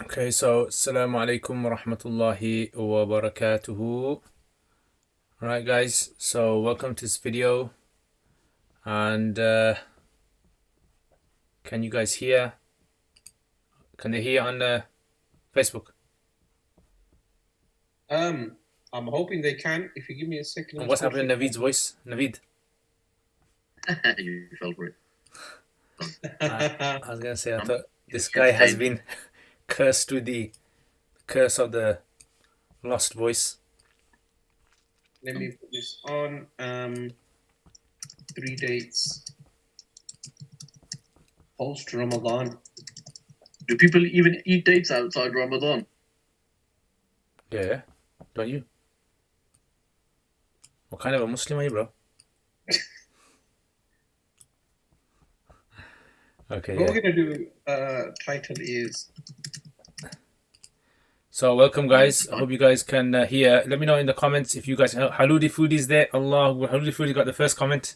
Okay, so Assalamu alaikum wa rahmatullahi wa barakatuhu. Alright, guys, so welcome to this video. And can you guys hear? Can they hear on Facebook? I'm hoping they can. If you give me a second. And what's happening to Naveed's voice? Naveed? You fell for it. I was gonna say, I thought this guy has been cursed with the curse of the lost voice. Let me put this on. 3 dates post Ramadan. Do people even eat dates outside Ramadan? Yeah, don't you? What kind of a Muslim are you, bro? Okay, What we're gonna do title is. So welcome, guys. I hope you guys can hear. Let me know in the comments if you guys. Haludi Food is there. Allah, Haludi Food got the first comment.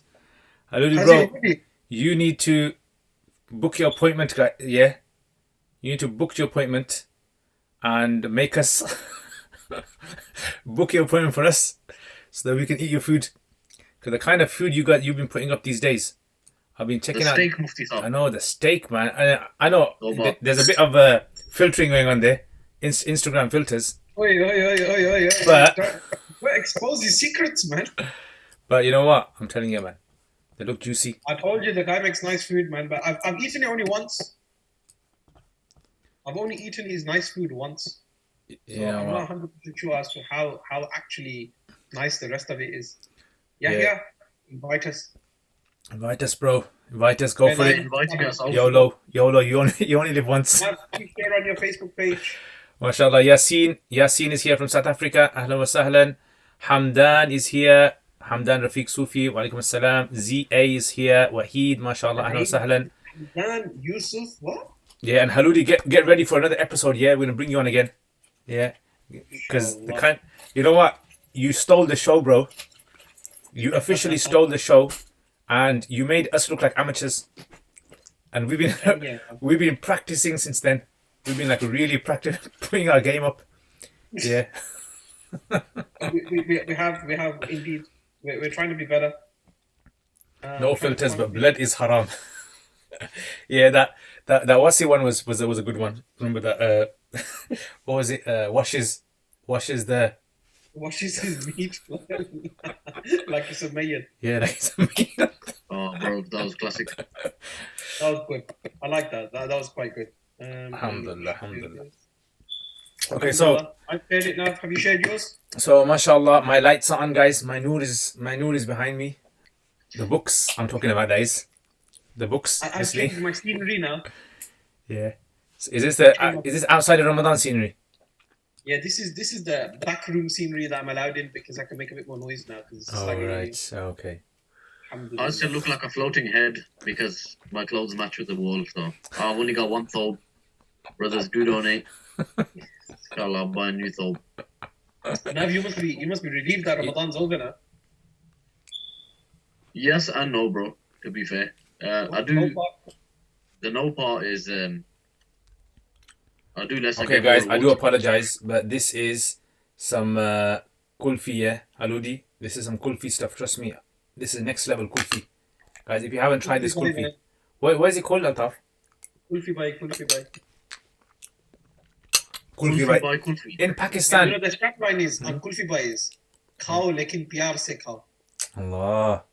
Haludi, bro, you need to book your appointment, guy. Yeah, you need to book your appointment and make us book your appointment for us so that we can eat your food. Because the kind of food you've been putting up these days. I've been checking out. Steak Mufti Saab. I know the steak, man. I know there's a bit of filtering going on there. Instagram filters. Oi. But don't expose your secrets, man. But you know what? I'm telling you, man. They look juicy. I told you the guy makes nice food, man. But I've eaten it only once. I've only eaten his nice food once. So Yeah, I'm not 100% sure as to how actually nice the rest of it is. Yeah. Invite us. Invite us, bro. Invite us. Go for it. Inviting us out. YOLO. You only live once. Please share on your Facebook page. MashaAllah. Yasin is here from South Africa. Ahlan wa sahlan. Hamdan is here. Hamdan Rafiq Sufi. Wa alaikum assalam. ZA is here. Wahid. MashaAllah. Ahlan wa sahlan. Dan Yusuf. What? Yeah, and Haludi, get ready for another episode. Yeah, we're gonna bring you on again. Yeah, because you know what? You stole the show, bro. You officially stole the show, and you made us look like amateurs. And we've been practicing since then. We've been like really practicing, putting our game up. Yeah. we have indeed. We're trying to be better. No filters, but blood is haram. Yeah, that Wasi one was a good one. Remember that? What was it? Washes his meat like it's a mayan. Yeah, like it's a mayan. Oh, bro, that was classic. That was good. I like that. That was quite good. Alhamdulillah. Okay, so I've shared it now. Have you shared yours? So mashallah, my lights are on, guys. My noor is behind me. The books I'm talking about, guys. The books. I've changed my scenery now. Yeah. So is this outside of Ramadan scenery? Yeah, this is the back room scenery that I'm allowed in because I can make a bit more noise now. Right. Okay. I still look like a floating head because my clothes match with the wall. So I've only got one thobe. Brothers, do donate. Inshallah, I'll buy a new thobe. Now you must be relieved that Ramadan's over now. Yes and no, bro. To be fair, I do. No part. The no part is I do less. Okay, guys, I do apologize, but this is some kulfi, yeah, Haludi. This is some kulfi stuff. Trust me, this is next level kulfi, guys. If you haven't tried this kulfi, what is it called, Altaf? Kulfi by. Kulfi by kulfi. In Pakistan. You know the strap line is on kulfi by is khao lekin pyar se khao. Allah.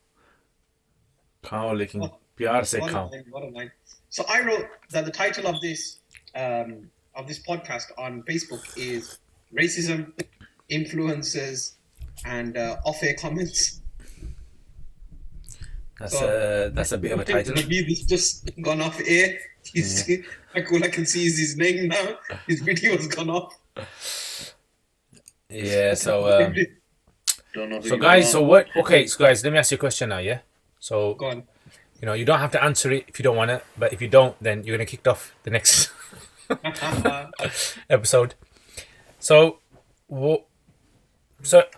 Khao lekin pyar se khao. What a line. So I wrote that the title of this podcast on Facebook is racism, influences, and off-air comments. That's a bit of a title. Naveed has just gone off air. All I can see is his name now. His video has gone off. Yeah. So guys. So what? Okay. So guys, let me ask you a question now. Yeah. So go on. You know, you don't have to answer it if you don't want to, but if you don't, then you're gonna get kicked off the next episode. So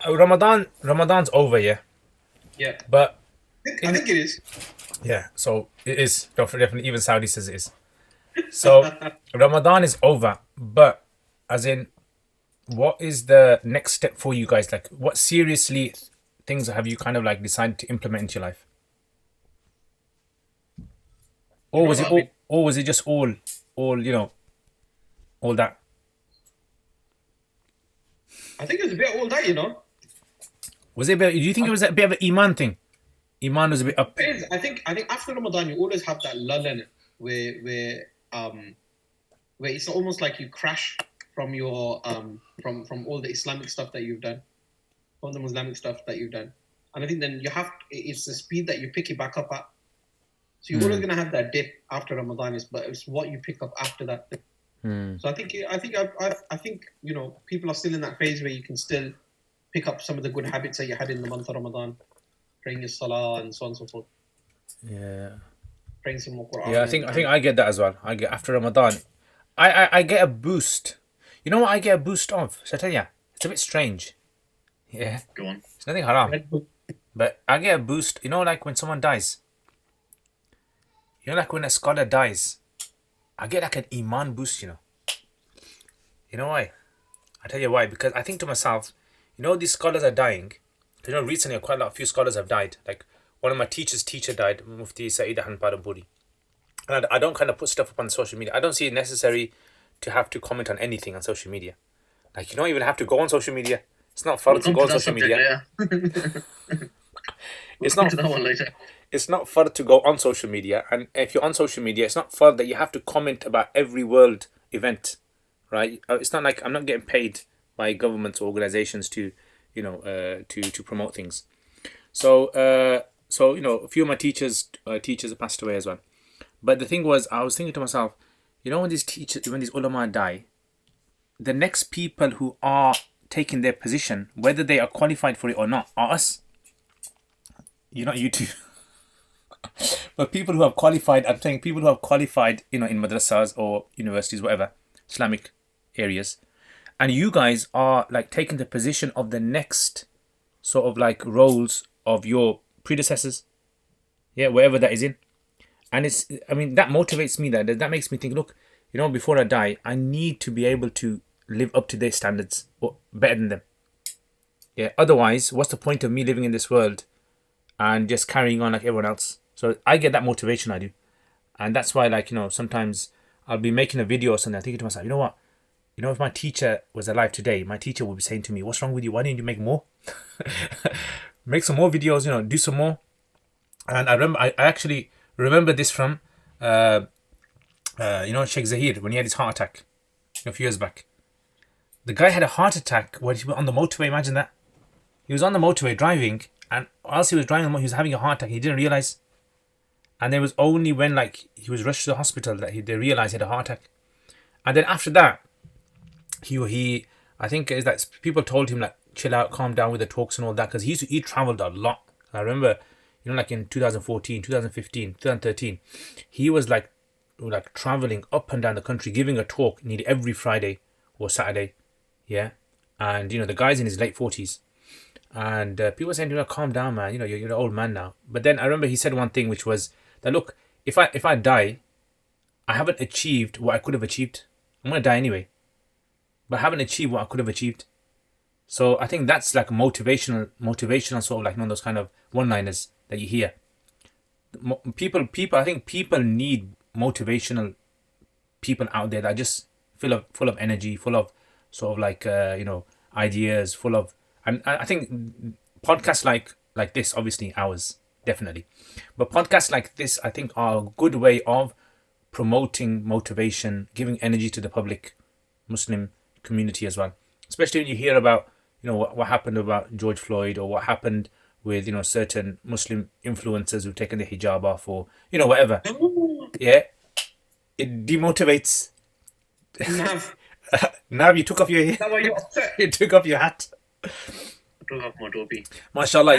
Ramadan's over, yeah. Yeah. But I think it is. Yeah, so it is definitely. Even Saudi says it is. So Ramadan is over, but as in, what is the next step for you guys? Like, what seriously things have you kind of like decided to implement into your life? Or was it all, or was it just all all that? I think it's a bit all that, you know. Was it? Do you think it was a bit of an iman thing? Iman was a bit up. It is. I think after Ramadan you always have that lull in it where it's almost like you crash from your from all the Islamic stuff that you've done, from the Islamic stuff that you've done, and I think then it's the speed that you pick it back up at. So you're always gonna have that dip after Ramadan, but it's what you pick up after that. So I think you know, people are still in that phase where you can still pick up some of the good habits that you had in the month of Ramadan, praying your salah and so on and so forth. Yeah. Praying some more Quran. Yeah, I think I get that as well. I get after Ramadan, I get a boost. You know what I get a boost of? So I tell you, it's a bit strange. Yeah. Go on. It's nothing haram, but I get a boost. You know, like when someone dies. You know, like when a scholar dies, I get like an iman boost. You know. You know why? I tell you why. Because I think to myself, you know, these scholars are dying. You know, recently quite a few scholars have died. Like one of my teacher's teacher died, Mufti Saeed Hanparampuri. And I don't kind of put stuff up on social media. I don't see it necessary to have to comment on anything on social media. Like, you don't even have to go on social media. It's not fun to go on social media. It's not. That one later. It's not fun to go on social media, and if you're on social media, it's not fun that you have to comment about every world event, right? It's not like I'm not getting paid by governments or organizations to, you know, to promote things. So you know, a few of my teachers have passed away as well. But the thing was, I was thinking to myself, you know, when these ulama die, the next people who are taking their position, whether they are qualified for it or not, are us. You're not you two. But people who have qualified, I'm saying people who have qualified, you know, in madrasas or universities, whatever, Islamic areas, and you guys are like taking the position of the next sort of like roles of your predecessors, yeah, wherever that is in. And it's, I mean, that motivates me. That makes me think, look, you know, before I die, I need to be able to live up to their standards or better than them. Yeah. Otherwise, what's the point of me living in this world and just carrying on like everyone else? So I get that motivation, I do. And that's why, like, you know, sometimes I'll be making a video or something. I think to myself, you know what? You know, if my teacher was alive today, my teacher would be saying to me, what's wrong with you? Why didn't you make more? Make some more videos, you know, do some more. And I actually remember this from, you know, Sheikh Zahir, when he had his heart attack a few years back. The guy had a heart attack when he was on the motorway. Imagine that. He was on the motorway driving, and whilst he was driving, he was having a heart attack. He didn't realize. And it was only when, like, he was rushed to the hospital that they realized he had a heart attack. And then after that, he I think is that people told him, like, chill out, calm down with the talks and all that, because he traveled a lot. I remember, you know, like in 2014, 2015, 2013, he was like traveling up and down the country, giving a talk nearly every Friday or Saturday, yeah. And you know, the guy's in his late 40s, and people were saying, you know, calm down, man. You know, you're an old man now. But then I remember he said one thing, which was that, look, if I die, I haven't achieved what I could have achieved. I'm gonna die anyway, but I haven't achieved what I could have achieved. So I think that's like motivational sort of like, you know, those kind of one-liners that you hear. People. I think people need motivational people out there that are just full of energy, full of sort of like you know, ideas, full of. And I think podcasts like this, obviously ours, definitely, but podcasts like this, I think, are a good way of promoting motivation, giving energy to the public Muslim community as well. Especially when you hear about, you know, what happened about George Floyd, or what happened with, you know, certain Muslim influencers who've taken the hijab off, or, you know, whatever. Yeah, it demotivates. Nav, you took off your you took off your hat. I took off my topi. MashaAllah,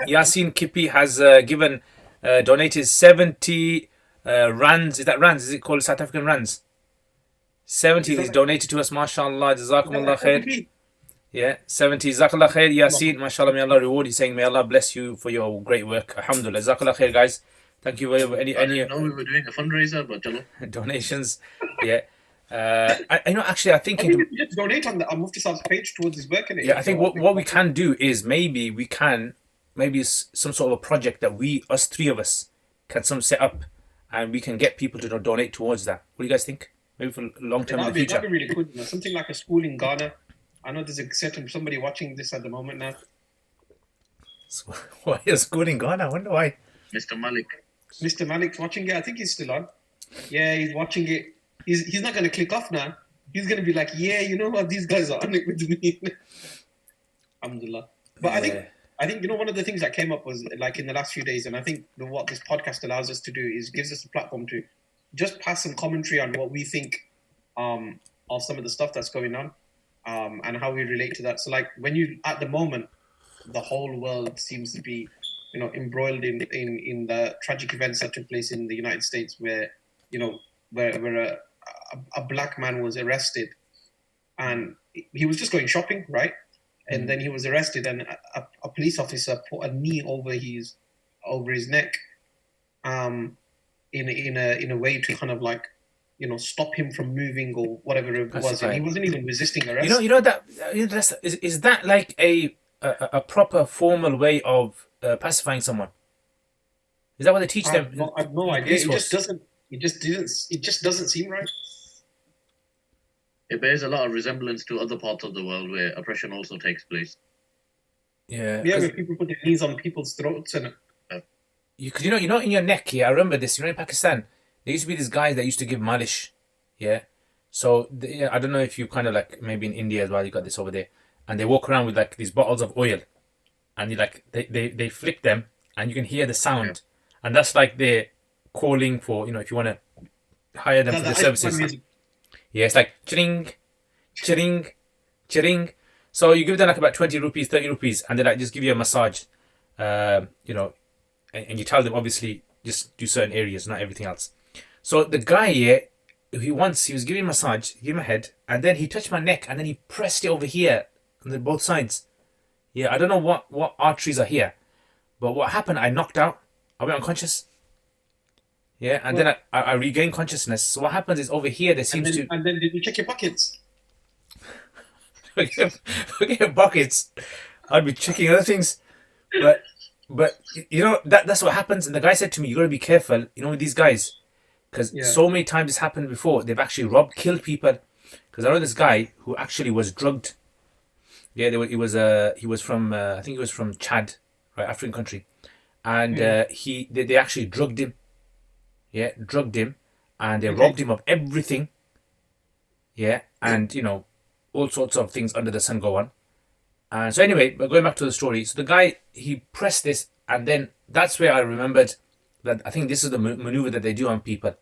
Yasin Kipi has given donated 70 rands. Is that rands? Is it called South African rands? 70 is donated to us. MashaAllah, Jazakumullah khair. Yeah, 70. Jazakallah khair, Yasin. MashaAllah, may Allah reward you, saying, may Allah bless you for your great work. Alhamdulillah. Jazakallah khair, guys. Thank you for any I didn't know we were doing a fundraiser, but chalo. donations. Yeah. Actually, I'm I thinking. mean, you just donate on the Mufti Saab's page towards his work, innit? Yeah, I think what we can do is maybe some sort of a project that us three of us can set up, and we can get people to donate towards that. What do you guys think? Maybe for long term in the future. That'd be really good. You know? Something like a school in Ghana. I know there's a certain somebody watching this at the moment now. So, why is school in Ghana? I wonder why. Mr. Malik. Mr. Malik's watching it. I think he's still on. Yeah, he's watching it. He's not going to click off now. He's going to be like, yeah, you know what? These guys are on it with me. Alhamdulillah. But Yeah. I think one of the things that came up was like in the last few days, and I think what this podcast allows us to do is gives us a platform to just pass some commentary on what we think of some of the stuff that's going on and how we relate to that. So like at the moment, the whole world seems to be embroiled in the tragic events that took place in the United States where a black man was arrested and he was just going shopping, right? And then he was arrested, and a police officer put a knee over his neck, in a way to kind of like, stop him from moving or whatever it was. And he wasn't even resisting arrest. Is that like a proper formal way of pacifying someone? Is that what they teach them? I have no idea. It just doesn't seem right. It bears a lot of resemblance to other parts of the world where oppression also takes place. Yeah. Yeah, where people put their knees on people's throats and. Because in your neck here, I remember this. In Pakistan, there used to be these guys that used to give malish. Yeah. So I don't know if you kind of like maybe in India as well. You got this over there, and they walk around with like these bottles of oil, and they flick them, and you can hear the sound, and that's like they're calling for if you want to hire them for the services. Yeah, it's like ching, ching, ching. So you give them like about 20 rupees, 30 rupees, and they like just give you a massage, and you tell them obviously just do certain areas, not everything else. So the guy here, he was giving a massage, give him a head, and then he touched my neck, and then he pressed it over here on both sides. Yeah, I don't know what arteries are here, but what happened? I knocked out. I went unconscious. Yeah, and then I regained consciousness. So what happens is over here there seems to. And then did you check your pockets? Forget buckets. I'd be checking other things, but that's what happens. And the guy said to me, "You got to be careful, with these guys, because so many times it's happened before. They've actually killed people. Because I know this guy who actually was drugged. Yeah, he was from I think he was from Chad, right, African country, and they actually drugged him. Yeah, drugged him, and they robbed him of everything. Yeah, and all sorts of things under the sun go on. And so anyway, but going back to the story, so the guy, he pressed this, and then that's where I remembered that I think this is the maneuver that they do on people,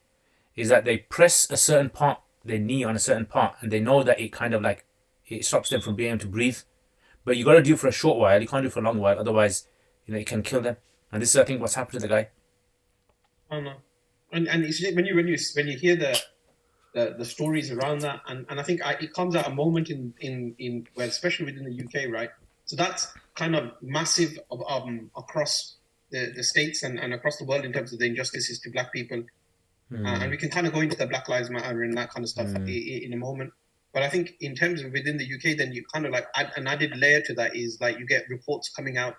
is that they press a certain part, their knee on a certain part, and they know that it kind of like, it stops them from being able to breathe. But you got to do it for a short while, you can't do it for a long while, otherwise, it can kill them. And this is, I think, what's happened to the guy. Oh no. And when you hear the stories around that, and I think it comes at a moment in where, especially within the UK, right? So that's kind of massive across the states and across the world in terms of the injustices to black people, and we can kind of go into the Black Lives Matter and that kind of stuff in a moment. But I think in terms of within the UK, then you kind of like an added layer to that is like you get reports coming out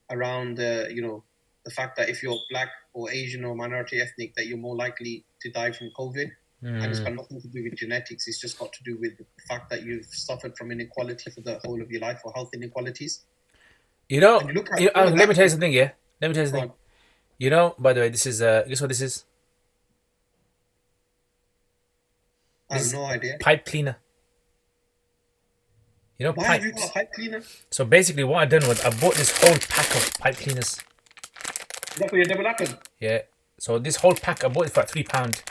around the fact that if you're black or Asian or minority ethnic, that you're more likely to die from COVID. And it's got nothing to do with genetics. It's just got to do with the fact that you've suffered from inequality for the whole of your life, or health inequalities. Let me tell you something, yeah? Let me tell you something. By the way, this is, guess what this is? I have no idea. Pipe cleaner. Why have you got a pipe cleaner? So basically what I done was I bought this whole pack of pipe cleaners. Is that for your double apple? Yeah. So this whole pack, I bought it for £3.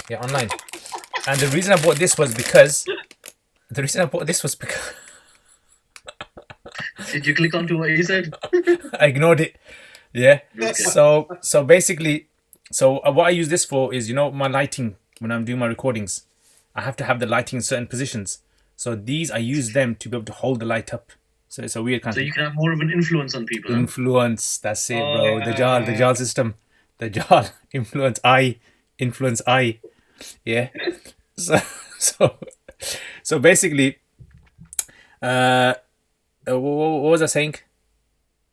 Yeah, online. And the reason I bought this was because... Did you click onto what he said? I ignored it. Yeah. Okay. So basically... So what I use this for is, my lighting, when I'm doing my recordings, I have to have the lighting in certain positions. So these, I use them to be able to hold the light up. So it's a weird kind of... So you can have more of an influence on people. Influence, that's it, bro. The Jal system. Dajjal influence I. Yeah. So so so basically, what was I saying?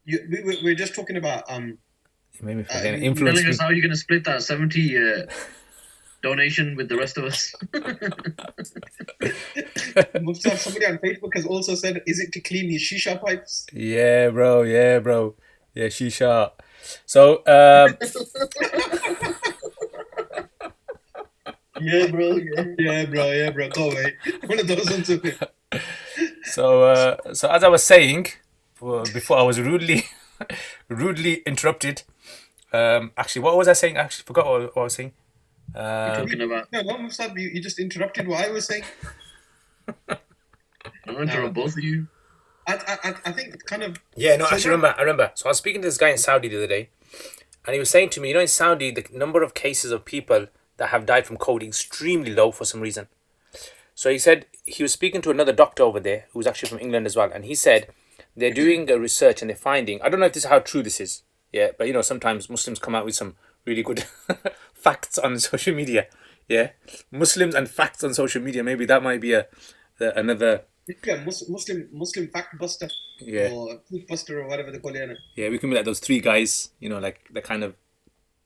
We're just talking about You made me forget. you Influence Telling me. us how you're going to split that 70 donation with the rest of us. Mustafa, somebody on Facebook has also said, "Is it to clean his shisha pipes?" Yeah, bro. Yeah, bro. Yeah, shisha. So, Yeah, bro. Yeah, bro. Yeah, bro. Go away. One of those ones. so as I was saying, before I was rudely interrupted. Actually, what was I saying? I actually forgot what I was saying. Talking about. No, Mustafa, you just interrupted what I was saying. I'm going to interrupt both of you. I think kind of. Yeah, no, So actually, I remember. So I was speaking to this guy in Saudi the other day, and he was saying to me, in Saudi, the number of cases of people that have died from COVID extremely low for some reason. So he said he was speaking to another doctor over there who was actually from England as well, and he said they're doing a research and they're finding. I don't know if this is how true this is, yeah, but sometimes Muslims come out with some really good facts on social media, yeah. Muslims and facts on social media. Maybe that might be another. Yeah, Muslim fact buster, Yeah. or truth buster, or whatever they call it. Yeah, we can be like those three guys, like the kind of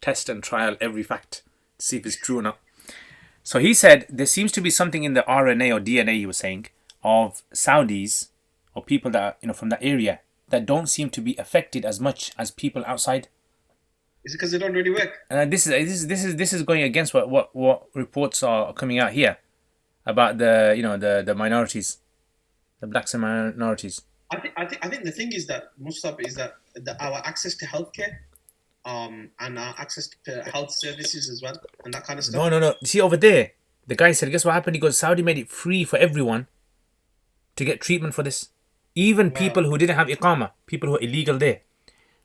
test and trial every fact to see if it's true or not. So he said there seems to be something in the RNA or DNA, he was saying, of Saudis or people that from that area that don't seem to be affected as much as people outside. Is it because they don't really work? And this is going against what reports are coming out here about the minorities, the blacks and minorities. I think the thing is that Mustab is that our access to healthcare, and our access to health services as well, and that kind of stuff. No. See over there, the guy said, guess what happened? He goes, Saudi made it free for everyone to get treatment for this. Even people who didn't have iqama, people who are illegal there,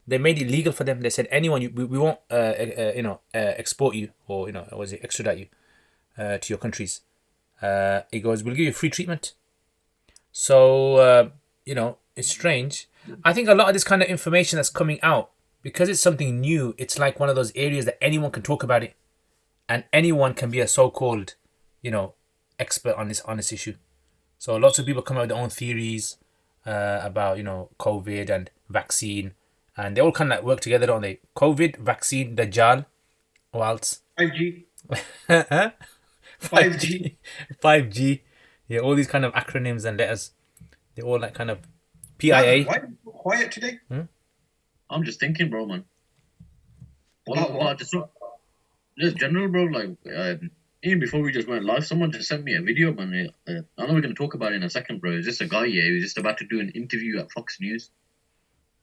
they made it legal for them. They said anyone, we won't export you or extradite you to your countries. He goes, we'll give you free treatment. So it's strange. I think a lot of this kind of information that's coming out, because it's something new, it's like one of those areas that anyone can talk about it, and anyone can be a so-called, expert on this issue. So lots of people come out with their own theories about COVID and vaccine, and they all kind of like work together, don't they? COVID, vaccine, Dajjal, what else? 5G. 5G, 5G, yeah, all these kind of acronyms and letters. They're all like kind of PIA. Why are you so quiet today? I'm just thinking, bro, man. What? Just general, bro. Like, even before we just went live, someone just sent me a video, man. I know we're going to talk about it in a second, bro. It's just a guy, he was just about to do an interview at Fox News.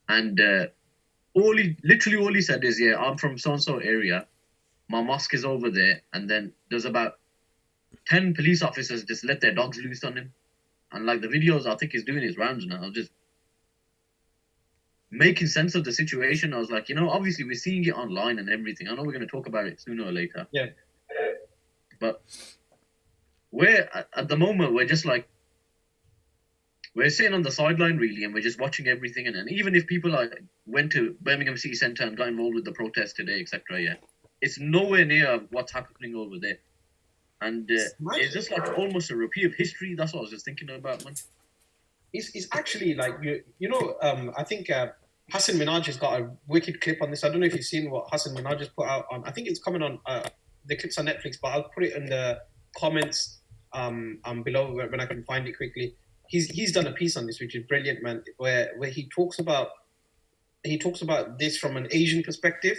And all he said is, yeah, I'm from so-and-so area. My mosque is over there. And then there's about 10 police officers just let their dogs loose on him. And like the videos, I think he's doing his rounds now. Just making sense of the situation. I was like, obviously we're seeing it online and everything. I know we're going to talk about it sooner or later. Yeah. But at the moment, we're just like, we're sitting on the sideline really, and we're just watching everything. And even if people went to Birmingham City Centre and got involved with the protest today, etc., yeah, it's nowhere near what's happening over there. And it's just like almost a repeat of history. That's what I was just thinking about, man. It's actually like I think Hassan Minhaj has got a wicked clip on this. I don't know if you've seen what Hassan Minhaj has put out on. I think it's coming on the clips on Netflix, but I'll put it in the comments below when I can find it quickly. He's done a piece on this which is brilliant, man. Where he talks about this from an Asian perspective,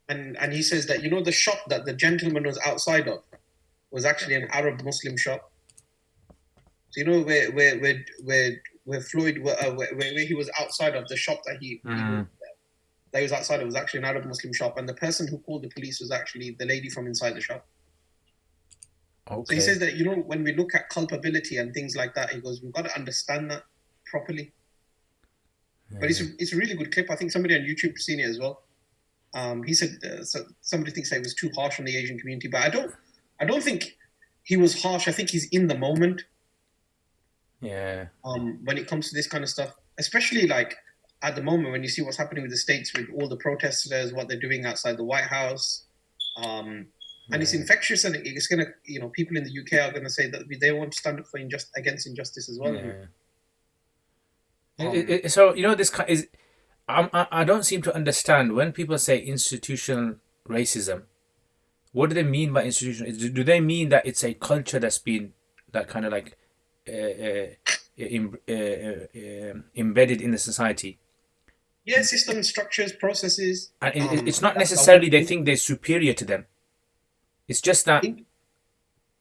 and he says that the shop that the gentleman was outside of was actually an Arab Muslim shop. So where Floyd, where he was outside of the shop that he was outside of was actually an Arab Muslim shop, and the person who called the police was actually the lady from inside the shop. Okay. So he says that when we look at culpability and things like that, he goes, we've got to understand that properly. Yeah. But it's a really good clip. I think somebody on YouTube has seen it as well. He said somebody thinks that he was too harsh on the Asian community, but I don't think he was harsh. I think he's in the moment. Yeah. When it comes to this kind of stuff, especially like at the moment, when you see what's happening with the States, with all the protesters, what they're doing outside the White House, and it's infectious, and it's gonna, people in the UK are gonna say that they want to stand up for against injustice as well. So this is. I don't seem to understand when people say institutional racism. What do they mean by institutional? Do they mean that it's a culture that's been that kind of like embedded in the society? Yeah, systems, structures, processes. And it's not necessarily they think they're superior to them. It's just that.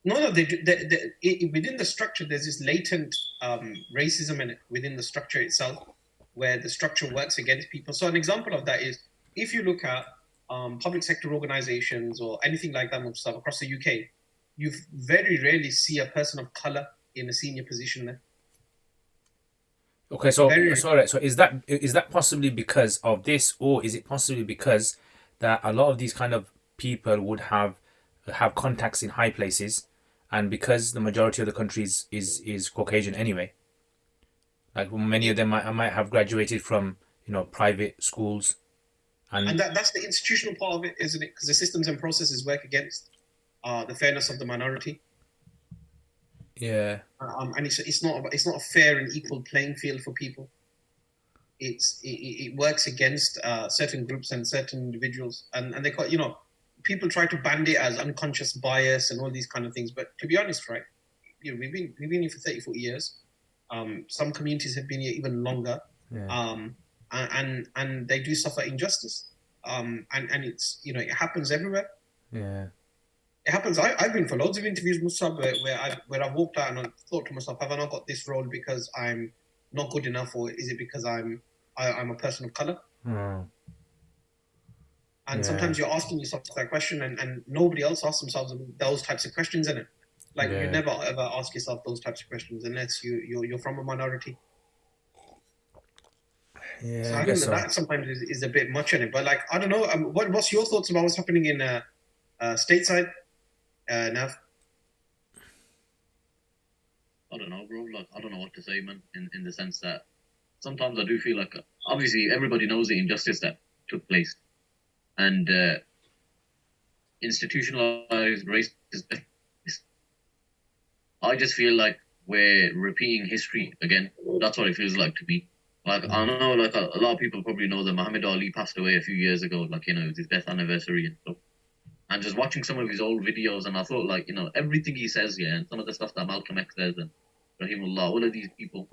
No, within the structure, there's this latent racism in it, within the structure itself, where the structure works against people. So an example of that is if you look at public sector organizations or anything like that across the UK, you very rarely see a person of color in a senior position there. Okay, so so is that possibly because of this, or is it possibly because that a lot of these kind of people would have contacts in high places, and because the majority of the countries is Caucasian anyway? Like many of them might have graduated from private schools, and that's the institutional part of it, isn't it? Because the systems and processes work against the fairness of the minority. Yeah. And it's not a fair and equal playing field for people. It works against certain groups and certain individuals, and they call people try to band it as unconscious bias and all these kind of things. But to be honest, right, we've been here for 30, 40 years. Some communities have been here even longer, and they do suffer injustice. And it's it happens everywhere. Yeah, it happens. I've been for loads of interviews, Musab, where I've walked out and I thought to myself, have I not got this role because I'm not good enough, or is it because I'm a person of color? And sometimes you're asking yourself that question, and nobody else asks themselves those types of questions, innit? Like you never ever ask yourself those types of questions unless you're from a minority. Yeah, so I think that sometimes is a bit much in it. But like, I don't know. What's your thoughts about what's happening in stateside, Nav? I don't know, bro. Like, I don't know what to say, man. In the sense that sometimes I do feel like, obviously, everybody knows the injustice that took place, and institutionalized racism. I just feel like we're repeating history again. That's what it feels like to me. Like, I know, like, a lot of people probably know that Muhammad Ali passed away a few years ago, like, it was his death anniversary and stuff. And just watching some of his old videos, and I thought, like, everything he says, and some of the stuff that Malcolm X says, and Rahimullah, all of these people,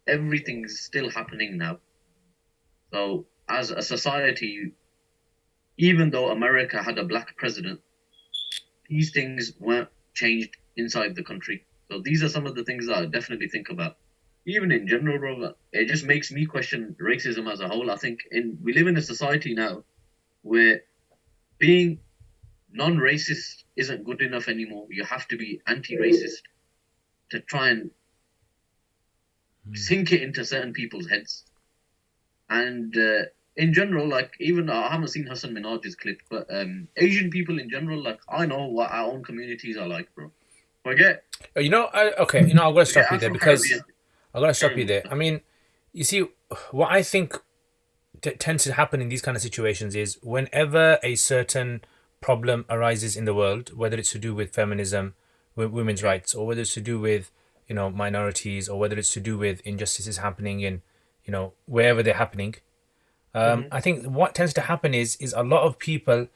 everything's still happening now. So, as a society, even though America had a black president, these things weren't changed inside the country. So these are some of the things that I definitely think about. Even in general, bro, it just makes me question racism as a whole. I think we live in a society now where being non-racist isn't good enough anymore. You have to be anti-racist to try and sink it into certain people's heads. And in general, like, even I haven't seen Hassan Minhaj's clip, but Asian people in general, like, I know what our own communities are like, bro. Forget. I'm going to stop you there because I'm going to stop you there. I mean, you see, what I think tends to happen in these kind of situations is whenever a certain problem arises in the world, whether it's to do with feminism, with women's rights, or whether it's to do with minorities, or whether it's to do with injustices happening in wherever they're happening. I think what tends to happen is a lot of people,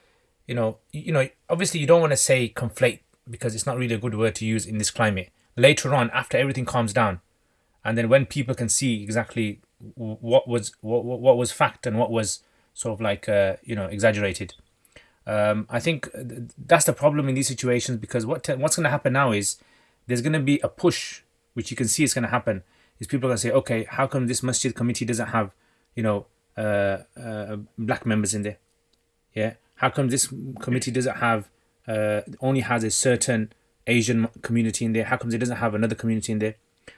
obviously you don't want to say conflate, because it's not really a good word to use in this climate. Later on, after everything calms down, and then when people can see exactly what was fact and what was sort of like exaggerated, I think that's the problem in these situations, because what's going to happen now is there's going to be a push, which you can see is going to happen. Is people are going to say, okay, how come this masjid committee doesn't have black members in there? Yeah, how come this committee doesn't have only has a certain Asian community in there? How comes it doesn't have another community in there?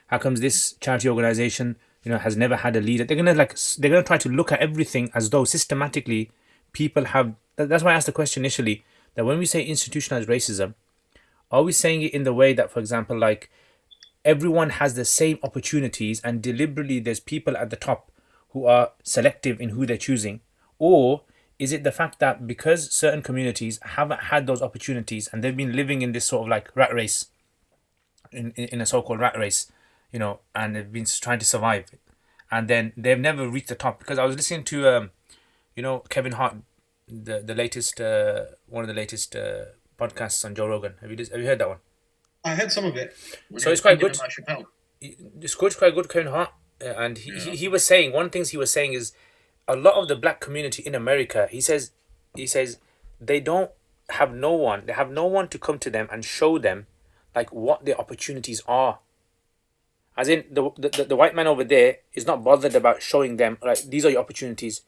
How comes this charity organization has never had a leader? They're gonna try to look at everything as though systematically people have. That's why I asked the question initially, that when we say institutionalized racism, are we saying it in the way that, for example, like everyone has the same opportunities, and deliberately there's people at the top who are selective in who they're choosing, or is it the fact that because certain communities haven't had those opportunities and they've been living in this sort of like rat race, in a so-called rat race, and they've been trying to survive, and then they've never reached the top? Because I was listening to Kevin Hart, the latest one of the latest podcasts on Joe Rogan. Have you heard that one? I heard some of it. So it's quite good. About Chappelle. It's quite good, Kevin Hart, and he was saying, one thing he was saying is a lot of the black community in America. He says they don't have no one. They have no one to come to them and show them like what their opportunities are. As in the white man over there is not bothered about showing them like these are your opportunities.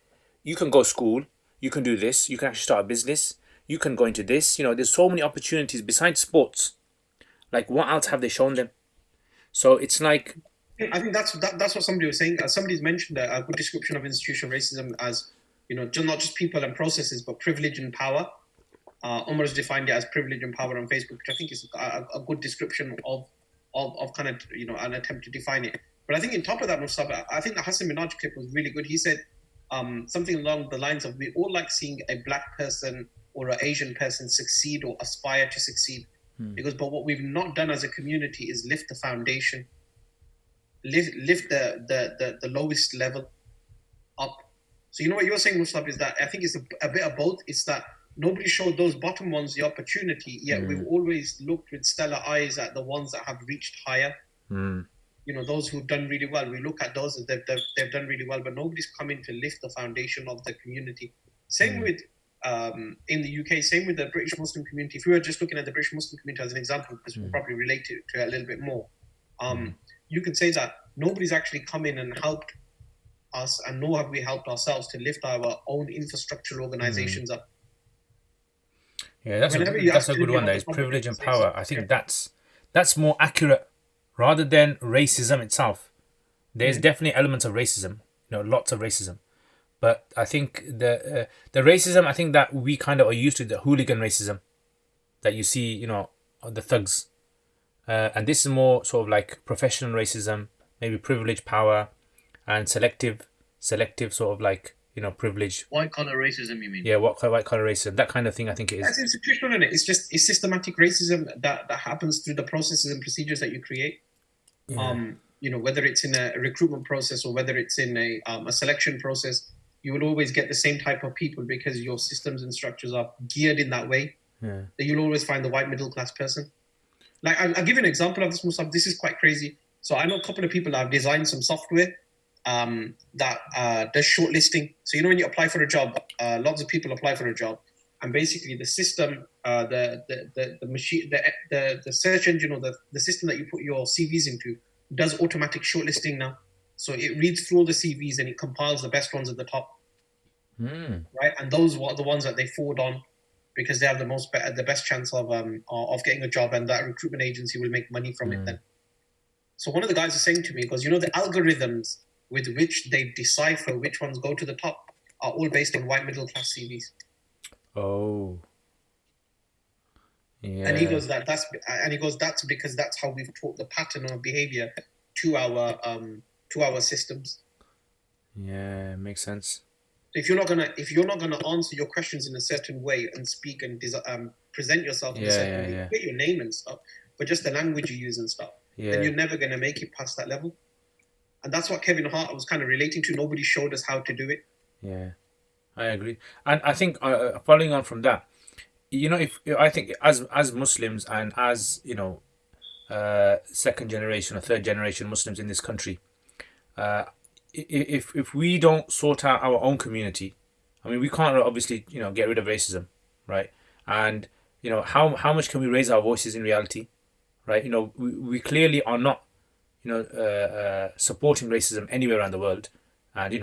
You can go to school. You can do this. You can actually start a business. You can go into this. There's so many opportunities besides sports. Like what else have they shown them? So it's like, I think that's what somebody was saying. Somebody's mentioned a good description of institutional racism as not just people and processes, but privilege and power. Umar's defined it as privilege and power on Facebook, which I think is a good description of kind of an attempt to define it. But I think on top of that, Musab, I think the Hassan Minhaj clip was really good. He said something along the lines of, we all like seeing a black person or an Asian person succeed or aspire to succeed. But what we've not done as a community is lift the foundation, lift the lowest level up. So what you're saying, Musab, is that I think it's a bit of both. It's that nobody showed those bottom ones the opportunity, yet we've always looked with stellar eyes at the ones that have reached higher. Those who've done really well. We look at those as they've done really well, but nobody's come in to lift the foundation of the community. Same with in the UK, same with the British Muslim community. If we were just looking at the British Muslim community as an example, because we'll probably relate to it a little bit more, you could say that nobody's actually come in and helped us, and nor have we helped ourselves to lift our own infrastructure organizations up. Yeah, that's a good one. That is privilege and power. I think that's more accurate rather than racism itself. There's definitely elements of racism, lots of racism. But I think the racism, I think that we kind of are used to, the hooligan racism that you see, the thugs. And this is more sort of like professional racism, maybe privilege, power, and selective sort of like, privilege. White collar racism, you mean? Yeah, white collar racism, that kind of thing. I think it is. That's institutional, isn't it? It's systematic racism that happens through the processes and procedures that you create. Yeah. Whether it's in a recruitment process or whether it's in a selection process, you will always get the same type of people because your systems and structures are geared in that way. Yeah. That you'll always find the white middle class person. Like I'll give you an example of this, Musab. This is quite crazy. So I know a couple of people that have designed some software that does shortlisting. So when you apply for a job, lots of people apply for a job, and basically the system, the machine, the search engine, or the system that you put your CVs into does automatic shortlisting now. So it reads through all the CVs and it compiles the best ones at the top, right? And those are the ones that they forward on because they have the best chance of getting a job, and that recruitment agency will make money from it then. So one of the guys is saying to me, because the algorithms with which they decipher which ones go to the top are all based on white middle class CVs. Oh. Yeah. And he goes that's because that's how we've taught the pattern of behavior to our systems. Yeah, makes sense. If you're not gonna answer your questions in a certain way and speak and present yourself in a certain way, get your name and stuff, but just the language you use and stuff, then you're never gonna make it past that level. And that's what Kevin Hart was kind of relating to. Nobody showed us how to do it. Yeah, I agree. And I think following on from that, I think as Muslims and as second generation or third generation Muslims in this country, if we don't sort out our own community, I mean, we can't obviously get rid of racism, right? And how much can we raise our voices in reality, right? We clearly are not supporting racism anywhere around the world, and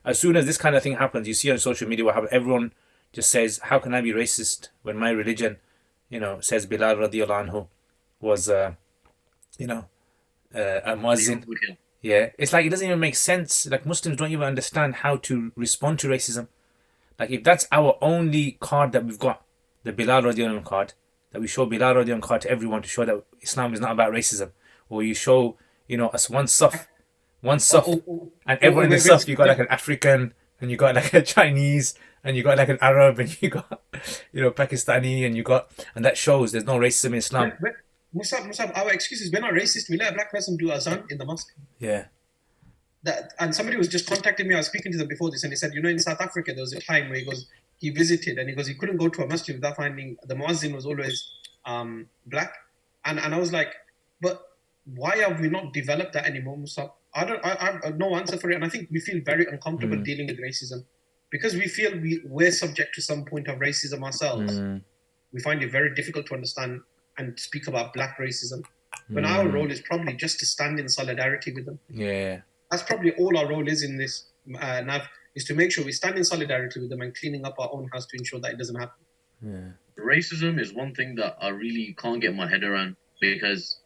as soon as this kind of thing happens, you see on social media how everyone just says, how can I be racist when my religion says Bilal radiallahu anhu was a muazzin. Yeah, it's like it doesn't even make sense. Like Muslims don't even understand how to respond to racism. Like if that's our only card that we've got, the Bilal radiallahu anhu card, that we show Bilal radiallahu anhu card to everyone to show that Islam is not about racism, or you show us one saf One Suf, and everyone in the Suf, you got like an African, and you got like a Chinese, and you got like an Arab, and you got, Pakistani, and that shows there's no racism in Islam. Musab, our excuse is we're not racist. We let a black person do azan in the mosque. Yeah. And somebody was just contacting me. I was speaking to them before this, and he said, in South Africa there was a time where he visited, and he couldn't go to a masjid without finding the muazzin was always black, and I was like, but why have we not developed that anymore, Musab? I have no answer for it, and I think we feel very uncomfortable dealing with racism because we feel we're subject to some point of racism ourselves. We find it very difficult to understand and speak about black racism when our role is probably just to stand in solidarity with them. Yeah. That's probably all our role is in this, Nav, is to make sure we stand in solidarity with them and cleaning up our own house to ensure that it doesn't happen. Yeah. Racism is one thing that I really can't get my head around because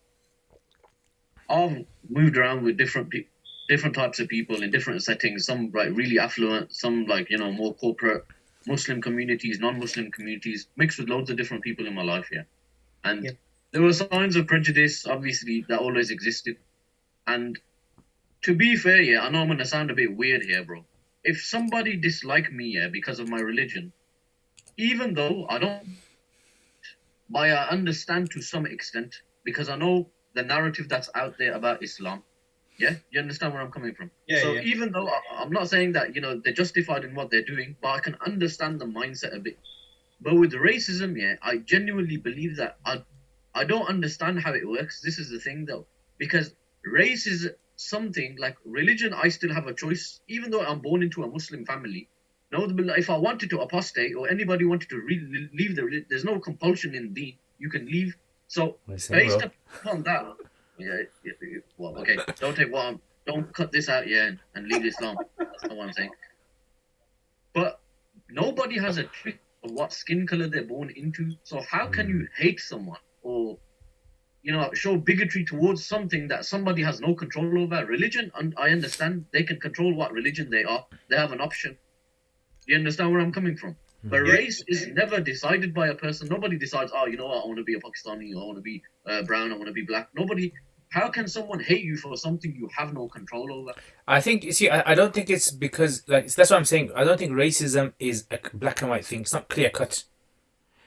I've moved around with different types of people in different settings. Some like really affluent, some like more corporate, Muslim communities, non-Muslim communities, mixed with loads of different people in my life. Yeah, and there were signs of prejudice, obviously, that always existed, and to be fair, I know I'm going to sound a bit weird here, bro. If somebody disliked me, because of my religion, even though I don't, I understand to some extent, because I know the narrative that's out there about Islam. Yeah? You understand where I'm coming from? Yeah. Even though I'm not saying that, they're justified in what they're doing, but I can understand the mindset a bit. But with racism, I genuinely believe that I don't understand how it works. This is the thing, though. Because race is something like religion. I still have a choice, even though I'm born into a Muslim family. No, if I wanted to apostate or anybody wanted to leave the religion, there's no compulsion in Deen. You can leave. So based upon that, well, okay, don't cut this out, and leave Islam. That's not what I'm saying. But nobody has a trick of what skin color they're born into. So how can you hate someone or show bigotry towards something that somebody has no control over? Religion, and I understand they can control what religion they are. They have an option. You understand where I'm coming from? But race is never decided by a person. Nobody decides, I want to be a Pakistani, I want to be brown, I want to be black. Nobody. How can someone hate you for something you have no control over? I think, I don't think it's because, that's what I'm saying. I don't think racism is a black and white thing. It's not clear cut.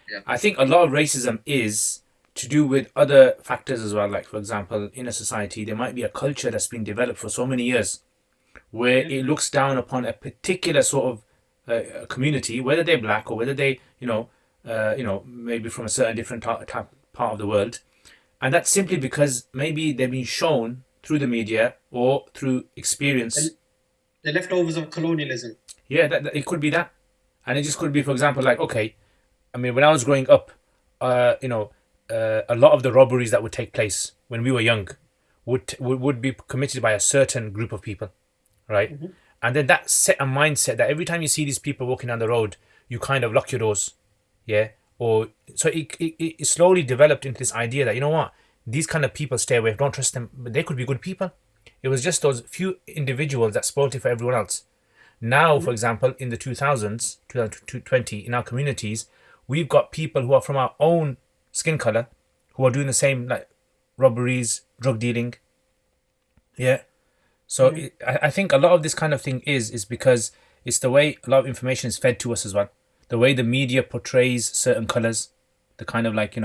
Yeah. I think a lot of racism is to do with other factors as well. Like, for example, in a society, there might be a culture that's been developed for so many years where it looks down upon a particular sort of community, whether they're black or whether they, maybe from a certain different part of the world. And that's simply because maybe they've been shown through the media or through experience. The leftovers of colonialism. Yeah, that it could be that. And it just could be, for example, like, okay, I mean, when I was growing up, a lot of the robberies that would take place when we were young would be committed by a certain group of people, right? Mm-hmm. And then that set a mindset that every time you see these people walking down the road, you kind of lock your doors, Or so it slowly developed into this idea that, you know what, these kind of people stay away, don't trust them, but they could be good people. It was just those few individuals that spoiled it for everyone else. Now, for example, in the 2020, in our communities, we've got people who are from our own skin color who are doing the same, like robberies, drug dealing. Yeah. So I think a lot of this kind of thing is because it's the way a lot of information is fed to us as well. The way the media portrays certain colors, the kind of like,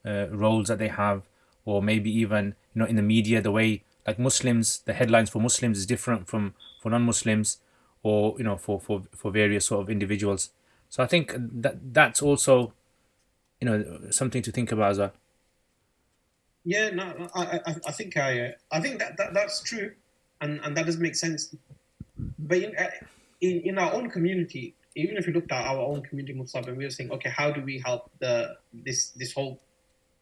roles that they have, or maybe even, in the media, the way like Muslims, the headlines for Muslims is different from for non-Muslims, or, for various sort of individuals. So I think that's also, something to think about as well. Yeah, no, I think that's true. And that does make sense. But in our own community, even if you looked at our own community, Musab, and we were saying, okay, how do we help this whole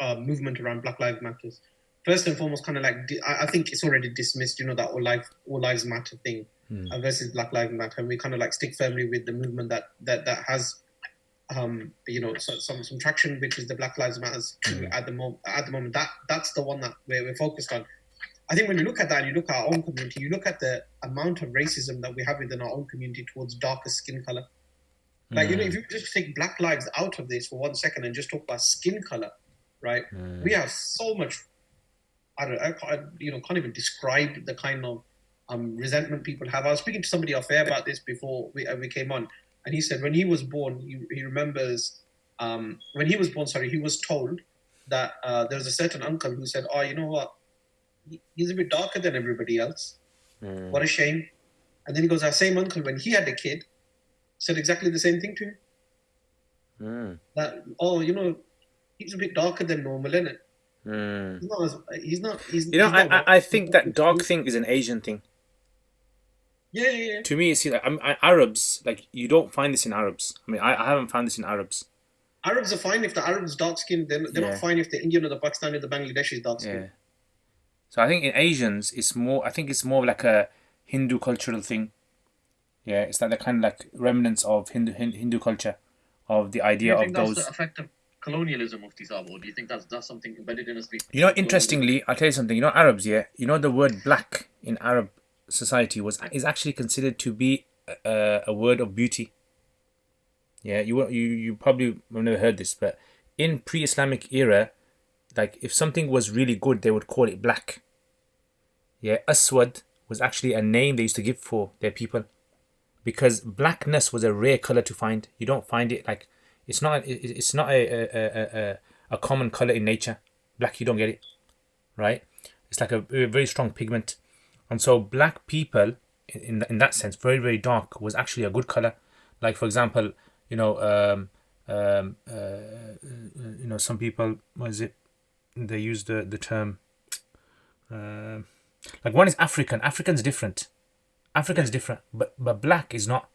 movement around Black Lives Matters? First and foremost, kind of like, I think it's already dismissed, that all lives matter thing versus Black Lives Matter. And we kind of like stick firmly with the movement that has, some traction, which is the Black Lives Matters at the moment. That's the one that we're focused on. I think when you look at that and you look at our own community, you look at the amount of racism that we have within our own community towards darker skin color. Like, if you just take Black lives out of this for 1 second and just talk about skin color, right? We have so much, I can't even describe the kind of resentment people have. I was speaking to somebody off air about this before we came on, and he said when he was born, he remembers when he was born. Sorry, he was told that there was a certain uncle who said, "Oh, you know what? He's a bit darker than everybody else. What a shame." And then he goes, "Our same uncle, when he had a kid, said exactly the same thing to him. That he's a bit darker than normal, isn't it? He's not. I think that dark thing is an Asian thing. Yeah. To me, it's like Arabs. Like you don't find this in Arabs. I mean, I haven't found this in Arabs. Arabs are fine if the Arab's dark skinned. They're not fine if the Indian or the Pakistani or the Bangladeshi is dark skinned. Yeah. So I think in Asians, it's more. I think it's more like a Hindu cultural thing. Yeah, it's like the kind of like remnants of Hindu culture, of the idea of those. Do you think that's the effect of colonialism of these, or do you think that's something embedded in us? Interestingly, I'll tell you something. Arabs, yeah. The word black in Arab society is actually considered to be a word of beauty. Yeah, you probably have never heard this, but in pre-Islamic era, like if something was really good, they would call it black. Yeah, Aswad was actually a name they used to give for their people, because blackness was a rare color to find. You don't find it like it's not a common color in nature. Black, you don't get it, right? It's like a very strong pigment, and so black people in that sense, very very dark, was actually a good color. Like for example, some people, they use the term like one is African. African's different, but black is not.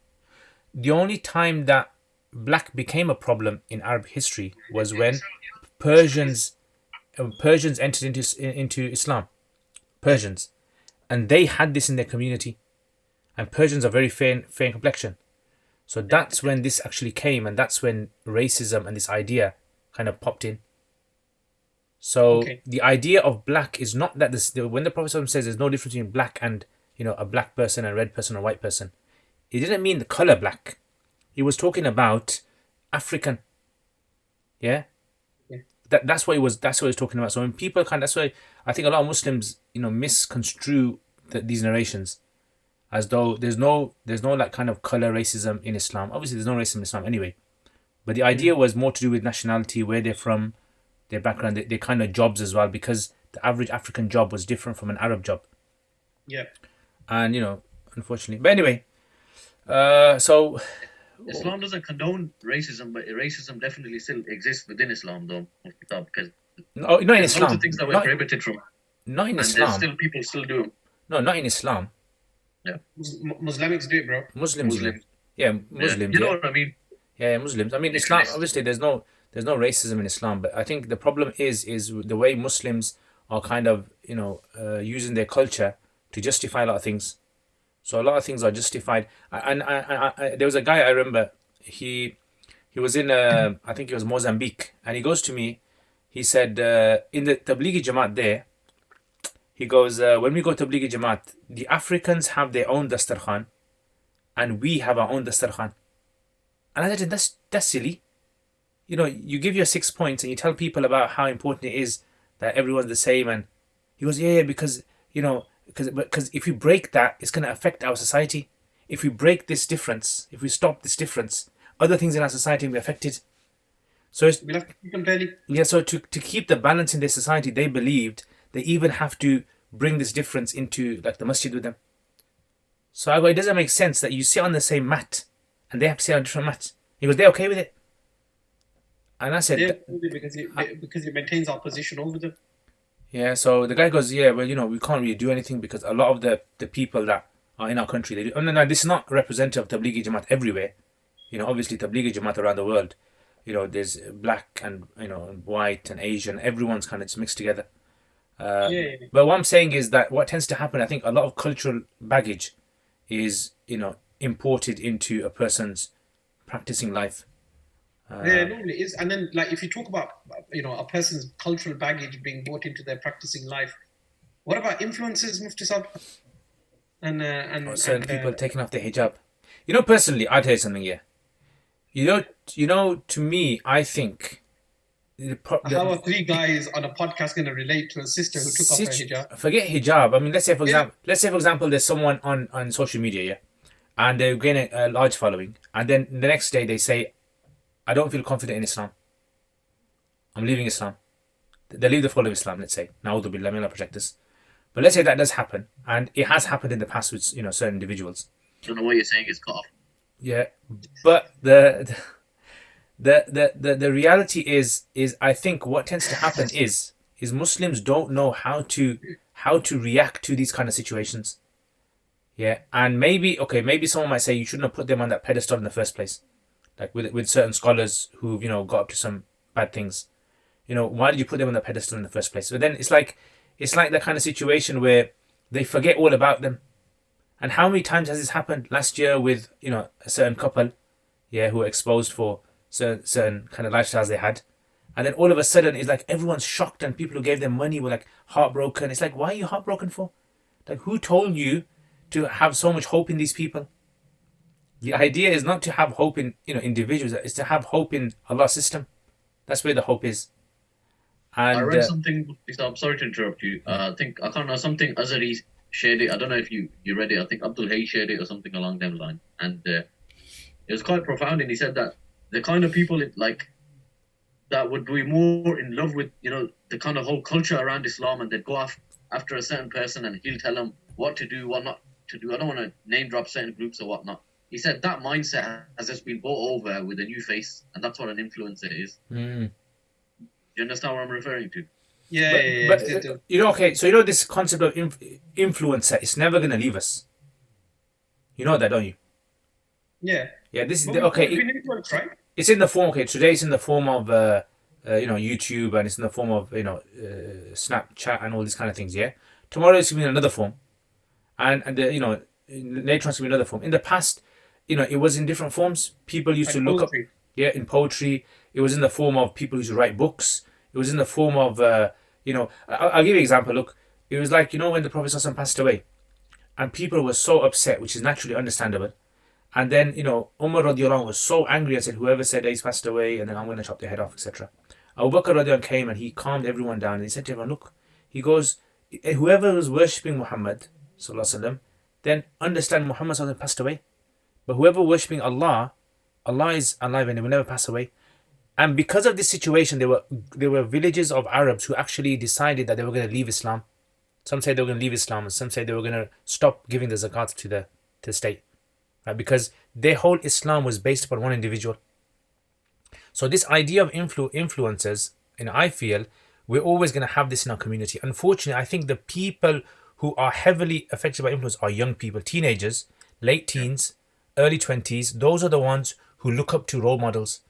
The only time that black became a problem in Arab history was when Persians entered into Islam. Persians, and they had this in their community, and Persians are very fair in complexion. So that's when this actually came, and that's when racism and this idea kind of popped in. So the idea of black is not that when the Prophet says there's no difference between black and a black person, a red person, or a white person, it didn't mean the color black. He was talking about African. Yeah. That's what he was. That's what he was talking about. So when people that's why I think a lot of Muslims misconstrue these narrations as though there's no like kind of color racism in Islam. Obviously, there's no racism in Islam anyway. But the idea was more to do with nationality, where they're from, their background, their kind of jobs as well, because the average African job was different from an Arab job. Yeah. And unfortunately, but anyway, so Islam doesn't condone racism, but racism definitely still exists within Islam, though, because not in Islam. Lots of things that we're prohibited from. Not in and Islam. People still do. No, not in Islam. Yeah. Muslimics do it, bro. Muslims. Yeah, Muslims. You know what I mean? Yeah, Muslims. I mean, Islam. Obviously, there's no racism in Islam, but I think the problem is the way Muslims are kind of using their culture to justify a lot of things. So a lot of things are justified. And I there was a guy I remember. He was in I think it was Mozambique, and he goes to me. He said in the Tablighi Jamaat there. He goes, when we go to Tablighi Jamaat, the Africans have their own dastarkhan, and we have our own dastarkhan. And I said, that's silly. You give your 6 points and you tell people about how important it is that everyone's the same. And he goes, yeah, because if we break that, it's going to affect our society. If we break this difference, if we stop this difference, other things in our society will be affected. So so to keep the balance in their society, they believed they even have to bring this difference into like the masjid with them. So I go, it doesn't make sense that you sit on the same mat and they have to sit on a different mat. He goes, they're okay with it. And I said, because it maintains our position over them. Yeah, so the guy goes, yeah, well, we can't really do anything because a lot of the people that are in our country, they do. And no, this is not representative of Tablighi Jamaat everywhere. Obviously Tablighi Jamaat around the world, there's black and, and white and Asian, everyone's kind of just mixed together. But what I'm saying is that what tends to happen, I think a lot of cultural baggage is, imported into a person's practicing life. Normally is. And then, like, if you talk about, a person's cultural baggage being brought into their practicing life, what about influences, Mufti Sab? And certain people taking off their hijab. Personally, I'll tell you something here. To me, I think How are three guys on a podcast going to relate to a sister who took off her hijab? Forget hijab. I mean, let's say for example, there's someone on social media, yeah, and they're gaining a large following, and then the next day they say, "I don't feel confident in Islam. I'm leaving Islam." They leave the fold of Islam. Let's say, na'udhu billah, may Allah protect us. But let's say that does happen, and it has happened in the past with certain individuals. I don't know what you're saying is cut off. Yeah, but the reality is I think what tends to happen is Muslims don't know how to react to these kind of situations. Yeah, and maybe someone might say you shouldn't have put them on that pedestal in the first place, like with certain scholars who've got up to some bad things. Why did you put them on the pedestal in the first place? But then it's like the kind of situation where they forget all about them. And how many times has this happened? Last year with a certain couple, yeah, who were exposed for certain kind of lifestyles they had, and then all of a sudden it's like everyone's shocked, and people who gave them money were like heartbroken. It's like, why are you heartbroken for? Like, who told you to have so much hope in these people? The idea is not to have hope in individuals; it's to have hope in Allah's system. That's where the hope is. And I read something. I'm sorry to interrupt you. I can't know something. Azari shared it. I don't know if you read it. I think Abdul Hay shared it or something along them lines, and it was quite profound. And he said that the kind of people that would be more in love with the kind of whole culture around Islam, and they'd go after a certain person, and he'll tell them what to do, what not to do. I don't want to name drop certain groups or whatnot. He said that mindset has just been bought over with a new face, and that's what an influencer is. Mm. Do you understand what I'm referring to? Yeah. But okay, so this concept of influencer, it's never going to leave us. You know that, don't you? Yeah. Yeah, this is okay. We need to try. It's in the form. Okay, today it's in the form of YouTube, and it's in the form of Snapchat and all these kind of things. Yeah. Tomorrow it's going to be in another form, and later on it's going to be another form. In the past, it was in different forms. People used to look poetry. up. Yeah, in poetry. It was in the form of people who used to write books. It was in the form of I'll give you an example. Look, it was like when the Prophet ﷺ passed away, and people were so upset, which is naturally understandable. And then Umar radiallahu anhu was so angry and said, whoever said he's passed away, and then I'm going to chop their head off, etc. Abu Bakr radiallahu anhu came and he calmed everyone down, and he said to everyone, look, he goes, whoever was worshipping Muhammad sallallahu alaihi wasallam, then understand Muhammad sallallahu alaihi wasallam passed away. But whoever worshipping Allah is alive and he will never pass away. And because of this situation, there were villages of Arabs who actually decided that they were going to leave Islam. Some say they were going to leave Islam, and some say they were going to stop giving the zakat to the state, right? Because their whole Islam was based upon one individual. So this idea of influencers, and I feel we're always going to have this in our community. Unfortunately, I think the people who are heavily affected by influence are young people, teenagers, late teens, early 20s. Those are the ones who look up to role models.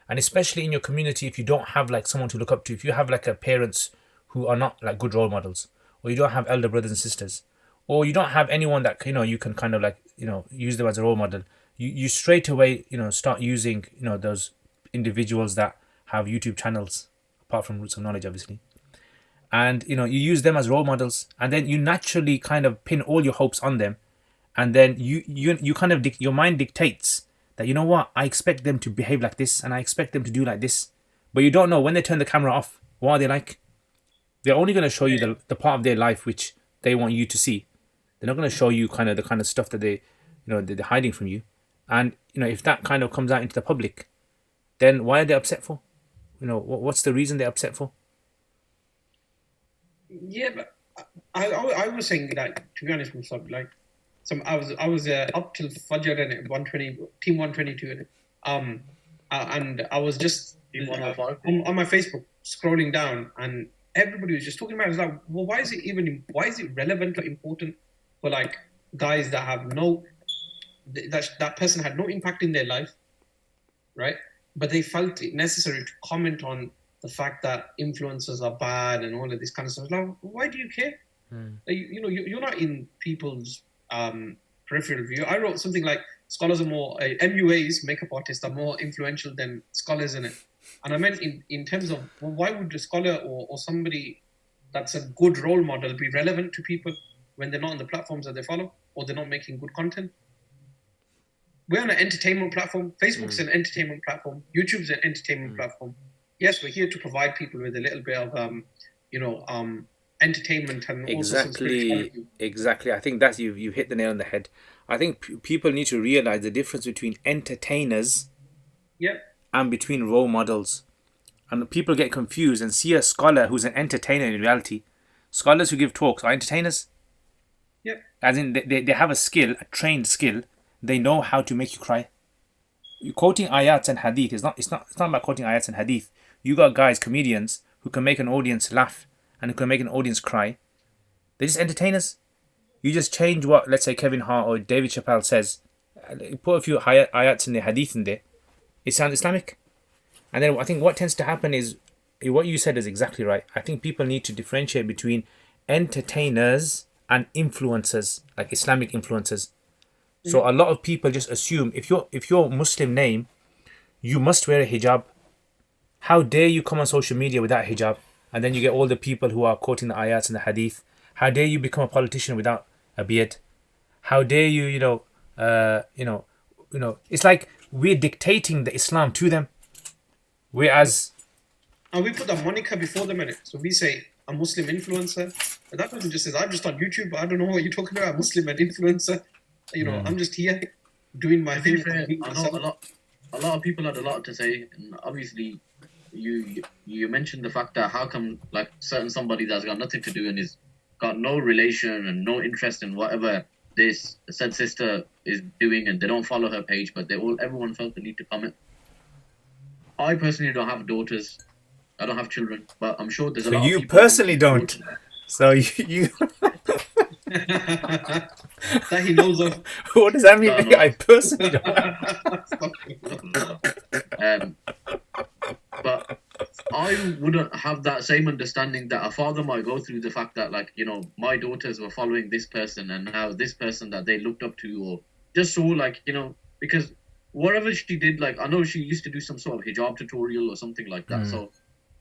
And especially in your community, if you don't have like someone to look up to, if you have like a parents who are not like good role models, or you don't have elder brothers and sisters, or you don't have anyone that you can kind of like use them as a role model, you straight away start using those individuals that have YouTube channels, apart from Roots of Knowledge obviously, and you use them as role models, and then you naturally kind of pin all your hopes on them, and then you kind of your mind dictates that I expect them to behave like this, and I expect them to do like this. But you don't know when they turn the camera off, what are they like? They're only going to show you the part of their life which they want you to see. They're not going to show you the kind of stuff that they're hiding from you. And if that kind of comes out into the public, then why are they upset for? What's the reason they're upset for? Yeah, but I was saying that, to be honest, like I was up till Fajr and 120 team 122 and I was just Team 105? on my Facebook scrolling down, and everybody was just talking about it. I was like, well, why is it relevant or important for like guys that have that person had no impact in their life, right? But they felt it necessary to comment on the fact that influencers are bad and all of this kind of stuff. Like, why do you care? You're not in people's peripheral view. I wrote something like scholars are more MUAs, makeup artists, are more influential than scholars in it. And I meant in terms of, well, why would a scholar or somebody that's a good role model be relevant to people when they're not on the platforms that they follow, or they're not making good content? We're on an entertainment platform. Facebook's an entertainment platform. YouTube's an entertainment platform. yes, we're here to provide people with a little bit of entertainment and also some spirituality. Exactly. I think that's you hit the nail on the head. I think people need to realize the difference between entertainers Yeah, and between role models. And people get confused and see a scholar who's an entertainer in reality. Scholars who give talks are entertainers. yeah. As in, they have a skill, a trained skill. They know how to make you cry. You quoting ayats and hadith is not. It's not about quoting ayats and hadith. You got guys, comedians who can make an audience laugh and who can make an audience cry. They're just entertainers. You just change what, let's say, Kevin Hart or David Chappelle says. Put a few ayats in the hadith in there. It sounds Islamic. And then I think what tends to happen is, what you said is exactly right. I think people need to differentiate between entertainers and influencers, like Islamic influencers. So a lot of people just assume if you're Muslim name, you must wear a hijab. How dare you come on social media without hijab? And then you get all the people who are quoting the ayats and the hadith. How dare you become a politician without a beard? How dare you, it's like we're dictating the Islam to them. Whereas, And we put the moniker before the minute. So we say a Muslim influencer. And that person just says, I'm just on YouTube. I don't know what you're talking about. I'm Muslim and influencer. I'm just here doing my To be thing. fair, I know a lot of people had a lot to say, and obviously, you mentioned the fact that how come like somebody that's got nothing to do and is got no relation and no interest in whatever this said sister is doing, and they don't follow her page, but everyone felt the need to comment. I personally don't have daughters. I don't have children, but I'm sure there's a lot of people. You personally don't. So you That he knows of. what does that mean? No. I personally don't. But I wouldn't have that same understanding that a father might go through the fact that, like, my daughters were following this person and now this person that they looked up to, or just saw, like, because whatever she did, like, I know she used to do some sort of hijab tutorial or something like that. So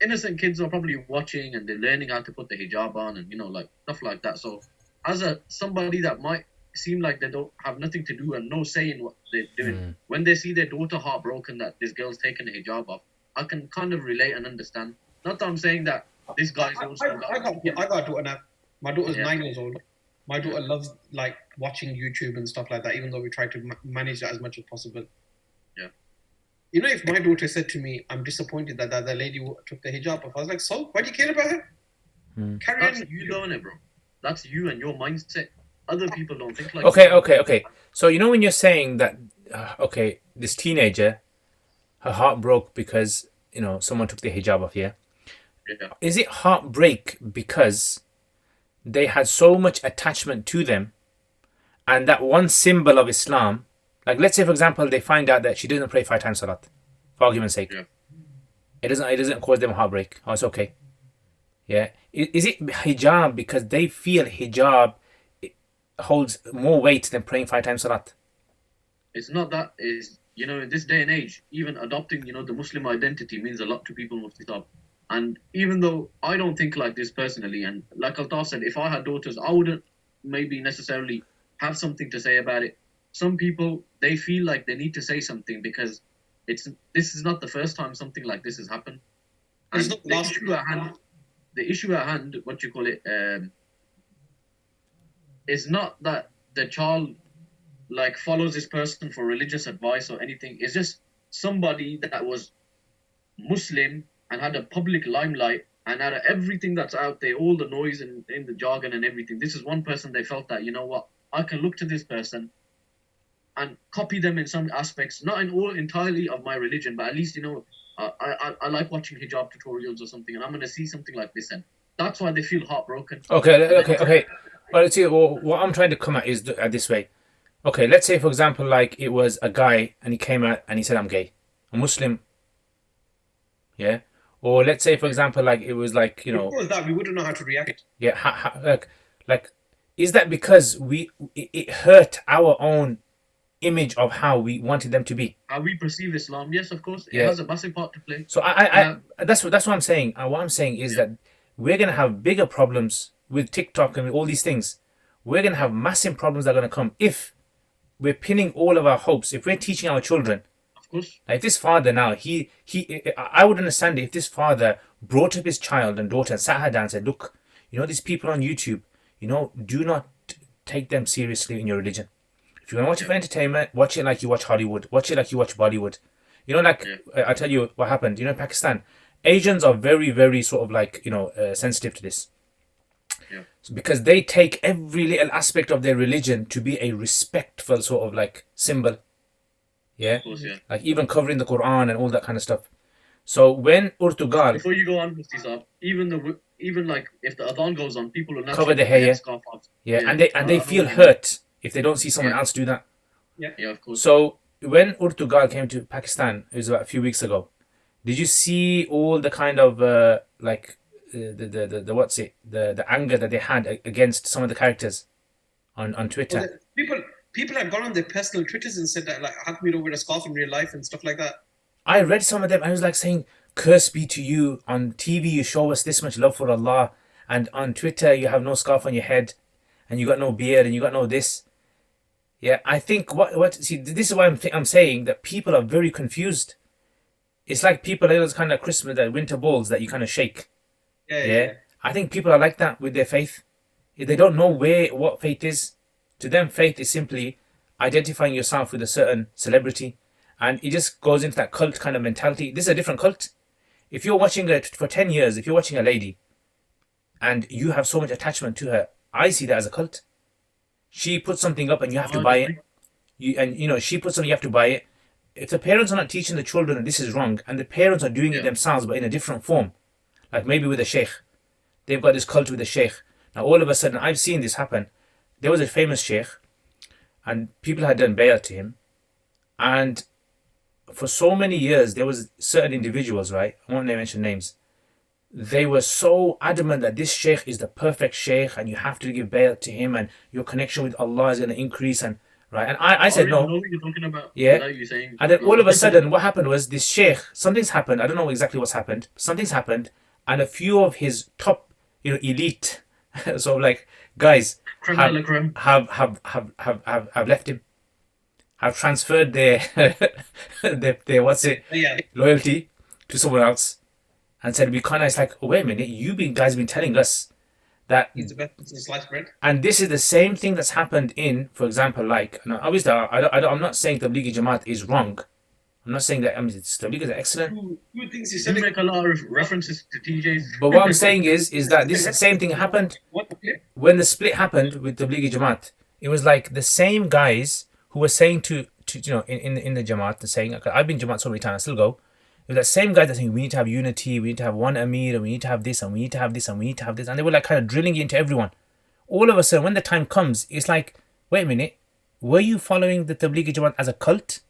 innocent kids are probably watching and they're learning how to put the hijab on and, like, stuff like that. So as somebody that might seem like they don't have nothing to do and no say in what they're doing, when they see their daughter heartbroken that this girl's taking the hijab off, I can kind of relate and understand. Not that I'm saying that this guy's also... I got a daughter now. My daughter's 9 years old. My daughter loves, like, watching YouTube and stuff like that, even though we try to manage that as much as possible. Yeah. If my daughter said to me, I'm disappointed that the lady took the hijab off, I was like, so? Why do you care about her? Carry That's on. you doing it, bro. That's you and your mindset. Other people don't think like Okay. So when you're saying that, this teenager, her heart broke because someone took the hijab off. Yeah. Is it heartbreak because they had so much attachment to them, and that one symbol of Islam, like let's say for example they find out that she doesn't pray 5 times salat, for argument's sake, it doesn't cause them heartbreak. Oh, it's okay. Yeah. Is it hijab because they feel hijab holds more weight than praying 5 times salat? It's not that. Is in this day and age, even adopting the Muslim identity means a lot to people, Mufti Saab. And even though I don't think like this personally, and like Altaf said, if I had daughters, I wouldn't maybe necessarily have something to say about it. Some people, they feel like they need to say something because this is not the first time something like this has happened. And the issue at hand, what you call it, is not that the child like follows this person for religious advice or anything. It's just somebody that was Muslim and had a public limelight, and out of everything that's out there, all the noise and in the jargon and everything, this is one person they felt that, I can look to this person and copy them in some aspects, not in all entirely of my religion, but at least, I like watching hijab tutorials or something, and I'm going to see something like this, and that's why they feel heartbroken. Okay. Well, let's see. What I'm trying to come at is this way. Okay, let's say for example, like it was a guy and he came out and he said, I'm gay, I'm Muslim. Yeah. Or let's say for example, like it was like, If it was that, we wouldn't know how to react. Yeah. Like, is that because it hurt our own image of how we wanted them to be? How we perceive Islam, yes, of course, it has a massive part to play. So that's what I'm saying. What I'm saying is that we're gonna have bigger problems with TikTok and all these things. We're gonna have massive problems that are gonna come if we're pinning all of our hopes. If we're teaching our children course. Like if this father now, I would understand it if this father brought up his child and daughter and sat her down and said, look, these people on YouTube, do not take them seriously in your religion. If you want to watch it for entertainment, watch it like you watch Hollywood. Watch it like you watch Bollywood. I tell you what happened. In Pakistan, Asians are very, very sort of like, sensitive to this. Yeah. So because they take every little aspect of their religion to be a respectful sort of like symbol. Yeah. Of course, yeah. Like even covering the Quran and all that kind of stuff. So when Urtugal Before you go on with these up, even like if the adhan goes on, people will cover naturally their put hair, scarf off. yeah, and I they don't feel really hurt if they don't see someone Yeah. else do that. Yeah, of course. So when Urtugal came to Pakistan, it was about a few weeks ago. Did you see all the kind of the anger that they had against some of the characters on Twitter? Well, people have gone on their personal Twitters and said that, like, how come you don't wear a scarf in real life and stuff like that? I read some of them. I was like saying, "Curse be to you! On TV, you show us this much love for Allah, and on Twitter, you have no scarf on your head, and you got no beard, and you got no this." Yeah, I think see, this is why I'm saying that people are very confused. It's like people those kind of Christmas winter balls that you kind of shake. Yeah. I think people are like that with their faith. They don't know what faith is. To them, faith is simply identifying yourself with a certain celebrity, and it just goes into that cult kind of mentality. This is a different cult. If you're watching it for 10 years, if you're watching a lady, and you have so much attachment to her, I see that as a cult. She puts something up and you have to buy it. She puts something, you have to buy it. If the parents are not teaching the children that this is wrong, and the parents are doing it themselves but in a different form, like maybe with a sheikh, they've got this cult with a sheikh. Now all of a sudden, I've seen this happen. There was a famous sheikh, and people had done bay'ah to him, and for so many years there was certain individuals, right? I won't mention names. They were so adamant that this sheikh is the perfect sheikh, and you have to give bay'ah to him, and your connection with Allah is going to increase, and right. And I said no. I know what you're talking about. Yeah. You saying, And then all of a sudden, what happened was this sheikh, something's happened. I don't know exactly what's happened. Something's happened, and a few of his top, elite, so like guys have left him, have transferred their their loyalty to someone else, and said we can't. It's like, oh, wait a minute, guys been telling us that He's the best in sliced bread. And this is the same thing that's happened in, for example, like, obviously, I'm not saying Tablighi Jamaat is wrong. I'm not saying that. Tablighi is excellent. Who thinks he's You selling? make a lot of references to TJs. But what I'm saying is that this same thing happened when the split happened with Tablighi Jamaat. It was like the same guys who were saying to in the Jamaat, saying, okay, I've been Jamaat so many times, I still go. It was that same guys that saying we need to have unity, we need to have one Amir, and we need to have this, and we need to have this, and we need to have this, and they were like kind of drilling it into everyone. All of a sudden, when the time comes, it's like, wait a minute, were you following the Tablighi Jamaat as a cult,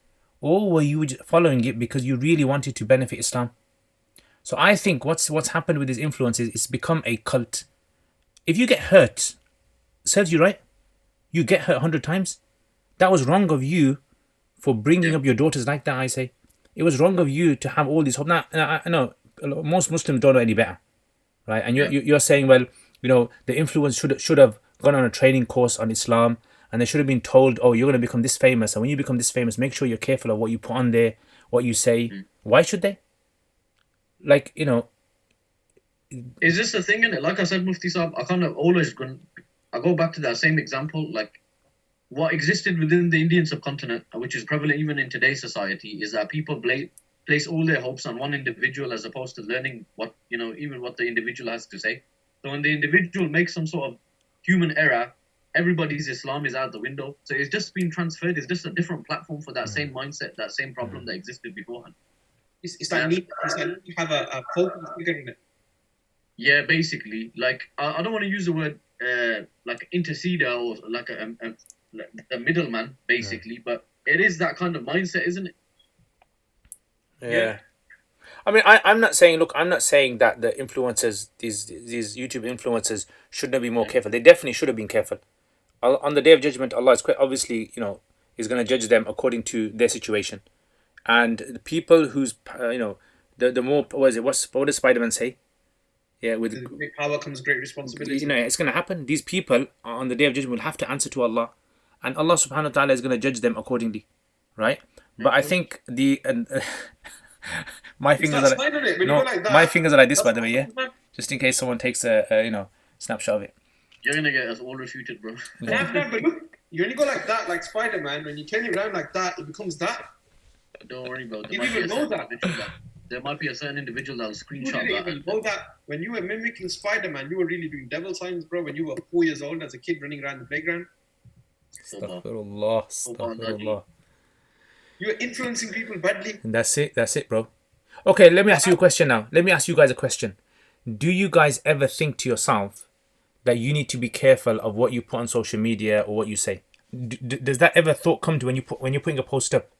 or were you following it because you really wanted to benefit Islam? So I think what's happened with these influences, it's become a cult. If you get hurt, serves you right. You get hurt 100 times. That was wrong of you for bringing up your daughters like that, I say. It was wrong of you to have all these hope. Now, I know most Muslims don't know any better, right? And you're saying, well, the influence should have gone on a training course on Islam, and they should have been told, oh, you're going to become this famous, and when you become this famous, make sure you're careful of what you put on there, what you say. Why should they? Like, Is this the thing in it? Like I said, Mufti Saab, I go back to that same example. Like, what existed within the Indian subcontinent, which is prevalent even in today's society, is that people place all their hopes on one individual as opposed to learning even what the individual has to say. So when the individual makes some sort of human error, everybody's Islam is out the window. So it's just been transferred. It's just a different platform for that same mindset, that same problem that existed beforehand. It's like need to have a focal figure in it. Yeah, basically. Like, I don't want to use the word like interceder or like a middleman, basically, but it is that kind of mindset, isn't it? Yeah. I mean, I'm not saying that the influencers, these YouTube influencers, should not be more careful. They definitely should have been careful. On the Day of Judgment, Allah is quite obviously, is going to judge them according to their situation. And the people who's, the more, what does Spider-Man say? Yeah, with great power comes great responsibility. It's going to happen. These people on the Day of Judgment will have to answer to Allah, and Allah subhanahu wa ta'ala is going to judge them accordingly, right? But I think the my It's fingers that are sign on it. When you no, go like that, my fingers are like this, that's by the way, yeah. sign, man. Just in case someone takes a snapshot of it. You're gonna get us all refuted, bro. Yeah, but look, you only go like that, like Spider-Man. When you turn it around like that, it becomes that. Don't worry, bro. You didn't even know that. There might be a certain individual that'll You screenshot didn't that. even know that. When you were mimicking Spider-Man, you were really doing devil signs, bro. When you were 4 years old as a kid running around the playground, Astaghfirullah, astaghfirullah. you were influencing people badly. And that's it, bro. Okay, let me ask you a question now. Let me ask you guys a question. Do you guys ever think to yourself that you need to be careful of what you put on social media or what you say? Does that ever thought come to when you're putting a post up?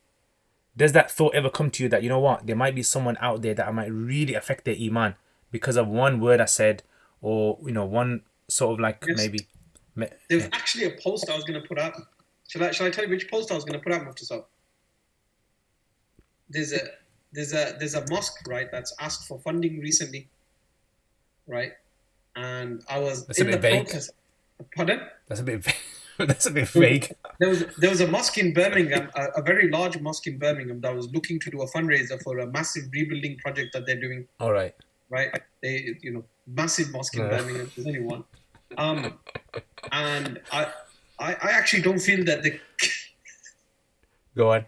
Does that thought ever come to you that, you know what, there might be someone out there that I might really affect their iman because of one word I said, or one sort of like Yes. maybe. There was actually a post I was going to put out. Shall I tell you which post I was going to put out, Mufti Sahib? There's a mosque, right, that's asked for funding recently, right? And I was That's a bit vague. protest. Pardon? That's a bit that's a bit vague. There was a mosque in Birmingham, a very large mosque in Birmingham that was looking to do a fundraiser for a massive rebuilding project that they're doing. All right. Right? They, massive mosque in Birmingham. There's only one. And I actually don't feel that the. Go on.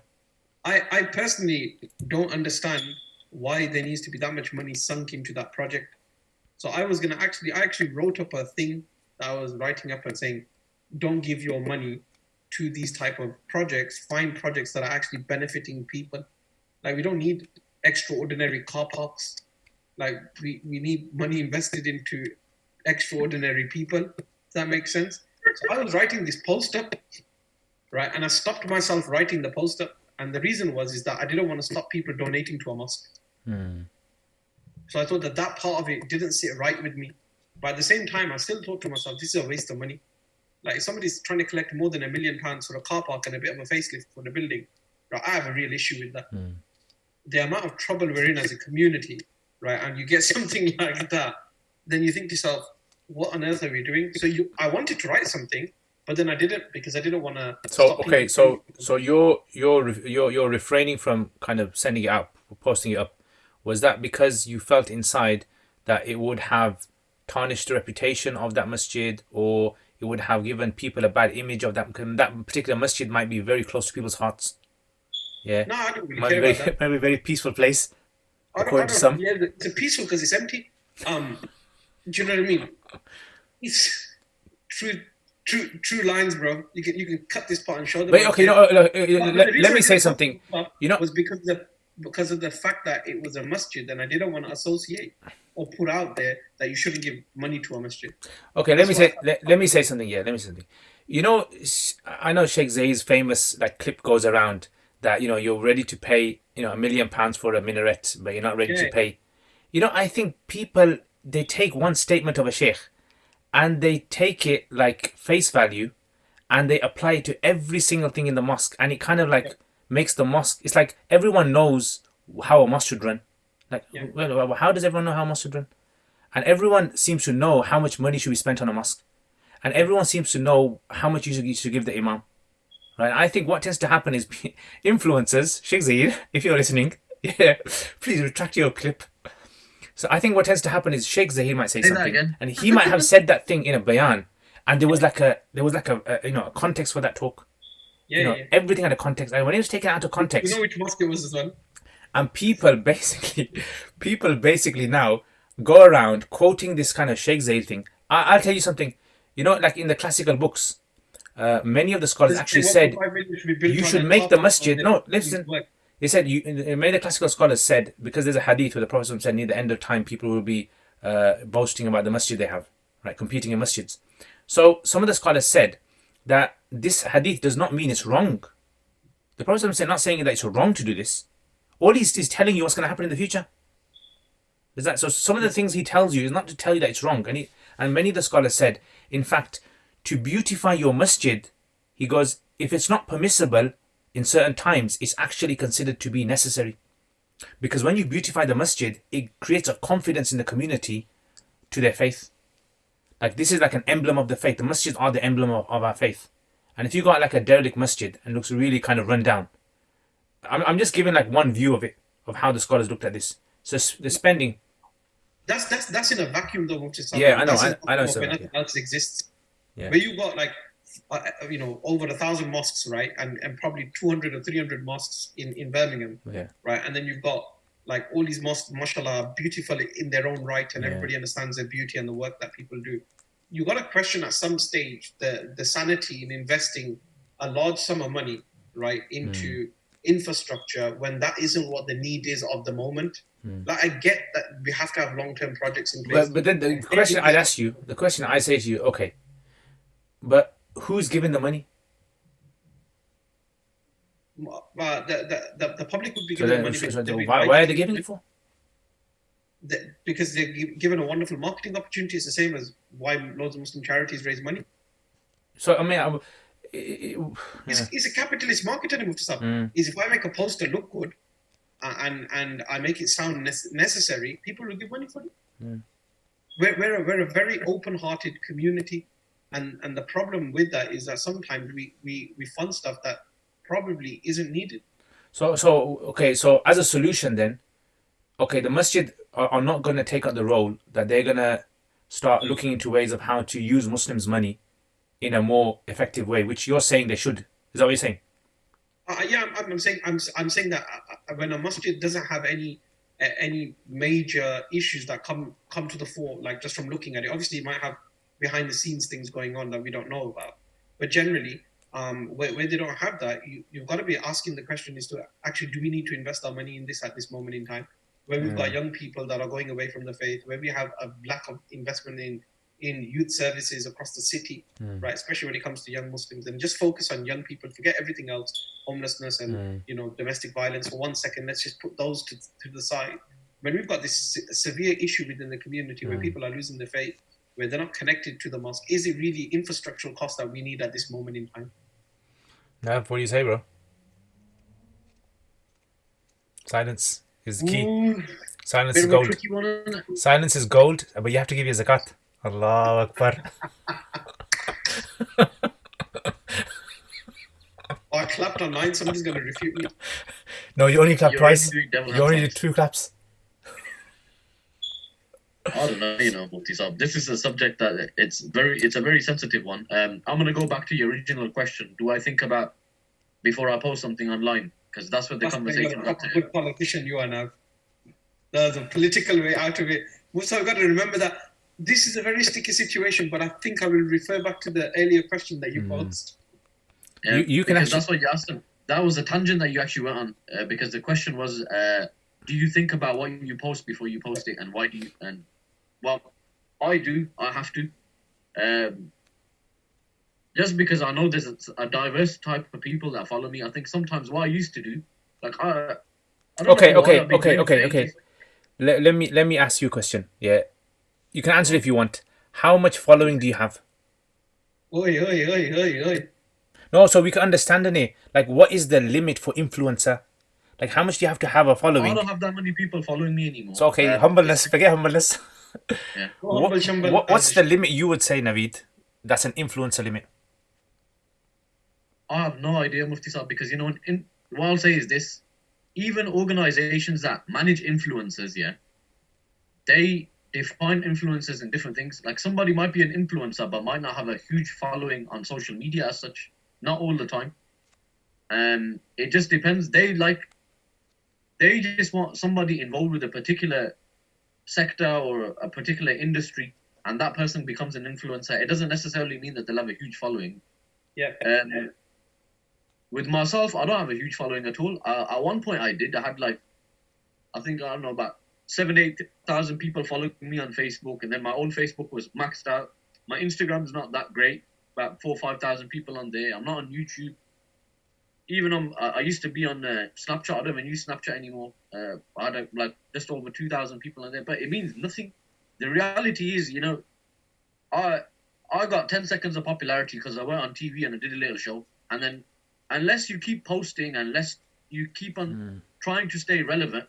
I personally don't understand why there needs to be that much money sunk into that project. So I actually wrote up a thing that I was writing up and saying, don't give your money to these type of projects. Find projects that are actually benefiting people. Like, we don't need extraordinary car parks. Like, we need money invested into extraordinary people. Does that make sense? So I was writing this post up, right? And I stopped myself writing the post up. And the reason is that I didn't want to stop people donating to a mosque. So I thought that part of it didn't sit right with me. But at the same time, I still thought to myself, this is a waste of money. Like, if somebody's trying to collect more than £1 million for a car park and a bit of a facelift for the building, right, I have a real issue with that. The amount of trouble we're in as a community, right, and you get something like that, then you think to yourself, what on earth are we doing? So I wanted to write something, but then I didn't, because I didn't want to. So okay, so you're refraining from kind of sending it up, posting it up. Was that because you felt inside that it would have tarnished the reputation of that masjid, or it would have given people a bad image of that? Because that particular masjid might be very close to people's hearts. Yeah. No, I don't really Might care be about that. might be a very peaceful place. According to I some. don't, yeah, it's peaceful because it's empty. Do you know what I mean? It's true lines, bro. You can cut this part and show them. Wait, okay, let me say something. Was because of the fact that it was a masjid, and I didn't want to associate or put out there that you shouldn't give money to a masjid. Okay, let me say something. Yeah, let me say something. I know Sheikh Zayed's famous clip goes around that you're ready to pay £1 million for a minaret, but you're not ready to pay. I think people, they take one statement of a sheikh and they take it like face value and they apply it to every single thing in the mosque, and it kind of makes the mosque, it's like everyone knows how a mosque should run. Well, how does everyone know how a mosque should run? And everyone seems to know how much money should be spent on a mosque, and everyone seems to know how much you should give the imam. Right? I think what tends to happen is influencers, Sheikh Zayed, if you're listening, please retract your clip. So I think what tends to happen is Sheikh Zayed might say something, and he might have said that thing in a bayan, and there was like a context for that talk. Everything had a context, and when it was taken out of context, You know which mosque it was as well? and people basically now go around quoting this kind of Sheikh Zayed thing. I'll tell you something. Like in the classical books, many of the scholars actually said you should make the masjid. No, listen. They said many of the classical scholars said, because there's a hadith where the Prophet said near the end of time people will be boasting about the masjid they have, right, competing in masjids. So some of the scholars said that this hadith does not mean it's wrong. The Prophet is not saying that it's wrong to do this. All he's telling you what's going to happen in the future. Is that so? Some of the things he tells you is not to tell you that it's wrong. And many of the scholars said, in fact, to beautify your masjid, he goes, if it's not permissible in certain times, it's actually considered to be necessary. Because when you beautify the masjid, it creates a confidence in the community to their faith. Like, this is like an emblem of the faith. The masjids are the emblem of our faith. And if you got like a derelict masjid and looks really kind of run down, I'm just giving like one view of it, of how the scholars looked at this. So the spending. That's in a vacuum though, which is Yeah, I know. that's in a I know. vacuum So where yeah. nothing else exists. Yeah. Where you got like over 1,000 mosques, right, and probably 200 or 300 mosques in Birmingham, Yeah. right, and then you've got like all these mosques, mashallah, beautiful in their own right, and Yeah. everybody understands their beauty and the work that people do. You got to question at some stage the sanity in investing a large sum of money, right, into infrastructure when that isn't what the need is of the moment. Like I get that we have to have long-term projects in place. But then the question I'd ask you, the question I say to you, okay, but who's giving the money? The public would be So given then, money. why are they giving it for? Because they're given a wonderful marketing opportunity. It's the same as why loads of Muslim charities raise money. So I mean, It's a capitalist market anymore. Is if I make a poster look good, and I make it sound necessary, people will give money for it. We're a very open-hearted community, and the problem with that is that sometimes we fund stuff that probably isn't needed. So okay, so as a solution then, okay, the masjid are not going to take up the role that they're going to start looking into ways of how to use Muslims' money in a more effective way, which you're saying they should. Is that what you're saying? Yeah, I'm saying that when a masjid doesn't have any major issues that come to the fore, like just from looking at it, obviously it might have behind the scenes things going on that we don't know about, but generally, where they don't have that, you've got to be asking the question is to actually, do we need to invest our money in this at this moment in time, where we've got young people that are going away from the faith, where we have a lack of investment in youth services across the city, right? Especially when it comes to young Muslims, and just focus on young people, forget everything else, homelessness and domestic violence for 1 second. Let's just put those to the side. When we've got this severe issue within the community where people are losing their faith, where they're not connected to the mosque, is it really infrastructural cost that we need at this moment in time? Nav, what do you say, bro? Silence is key. Ooh, Silence bit is of a gold. tricky one, isn't it? Silence is gold, but you have to give your zakat. Allahu Akbar. Oh, I clapped online. Somebody's going to refute me. No, you only clap You're twice. already doing devil's You only did advocate. 2 claps. I don't know, Mufti Saab. This is a subject that it's a very sensitive one. I'm gonna go back to your original question. Do I think about before I post something online? Because that's what the conversation got That's a to. good politician you are now. There's a political way out of it. Also, I've got to remember that this is a very sticky situation, but I think I will refer back to the earlier question that you posed. Yeah, You can because actually- that's what you asked him. That was a tangent that you actually went on because the question was, do you think about what you post before you post it, and why do you? And well, I do. I have to. Just because I know there's a diverse type of people that follow me, I think sometimes what I used to do, like I don't Okay, know what I've been doing for okay. ages. Let me ask you a question. Yeah, you can answer if you want. How much following do you have? Oi. No, so we can understand it. Like, what is the limit for influencer? Like, how much do you have to have a I following? don't have that many people following me anymore. So okay, humbleness. Forget humbleness. Yeah. What's the limit you would say, Naveed? That's an influencer limit. I have no idea, Mufti Saab, because what I'll say is this: even organizations that manage influencers, they define influencers in different things. Like somebody might be an influencer but might not have a huge following on social media as such. Not all the time. It just depends. They just want somebody involved with a particular sector or a particular industry, and that person becomes an influencer. It doesn't necessarily mean that they'll have a huge following. Yeah. With myself, I don't have a huge following at all. At one point, I did. I had about 7,000-8,000 people following me on Facebook, and then my own Facebook was maxed out. My Instagram's not that great. About 4,000 or 5,000 people on there. I'm not on YouTube. Even I used to be on Snapchat. I don't even use Snapchat anymore. I had just over 2,000 people on there, but it means nothing. The reality is, I got 10 seconds of popularity because I went on TV and I did a little show. And then, unless you keep posting, unless you keep on trying to stay relevant,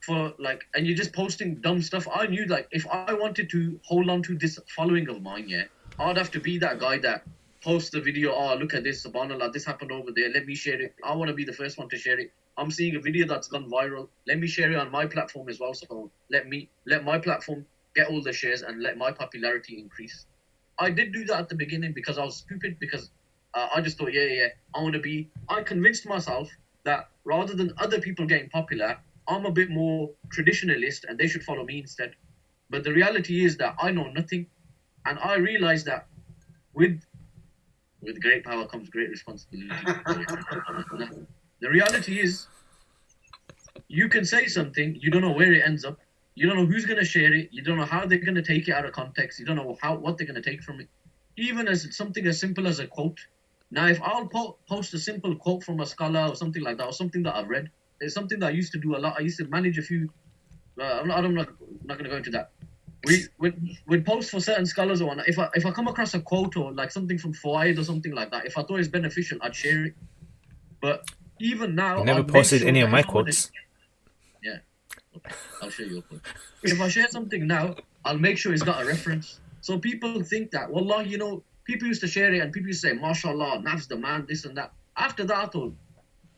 and you're just posting dumb stuff, I knew if I wanted to hold on to this following of mine, I'd have to be that guy that post the video. Oh, look at this, subhanallah, this happened over there. Let me share it. I want to be the first one to share it. I'm seeing a video that's gone viral. Let me share it on my platform as well. So let my platform get all the shares and let my popularity increase. I did do that at the beginning because I was stupid. Because I just thought, yeah, I want to be. I convinced myself that rather than other people getting popular, I'm a bit more traditionalist and they should follow me instead. But the reality is that I know nothing, and I realized that with great power comes great responsibility. The reality is, you can say something, you don't know where it ends up, you don't know who's going to share it, you don't know how they're going to take it out of context, you don't know what they're going to take from it. Even as something as simple as a quote. Now, if I'll post a simple quote from a scholar or something like that, or something that I've read, there's something that I used to do a lot. I used to manage a few. I'm not going to go into that. We'd post for certain scholars or whatnot. If I come across a quote or like something from Fuaid or something like that, if I thought it's beneficial, I'd share it. But even now, You never posted any of my quotes. Yeah, I'll show you a quote. If I share something now, I'll make sure it's got a reference. So people think that, wallah, people used to share it and people used to say, mashallah, Nav's the man, this and that. After that, I thought,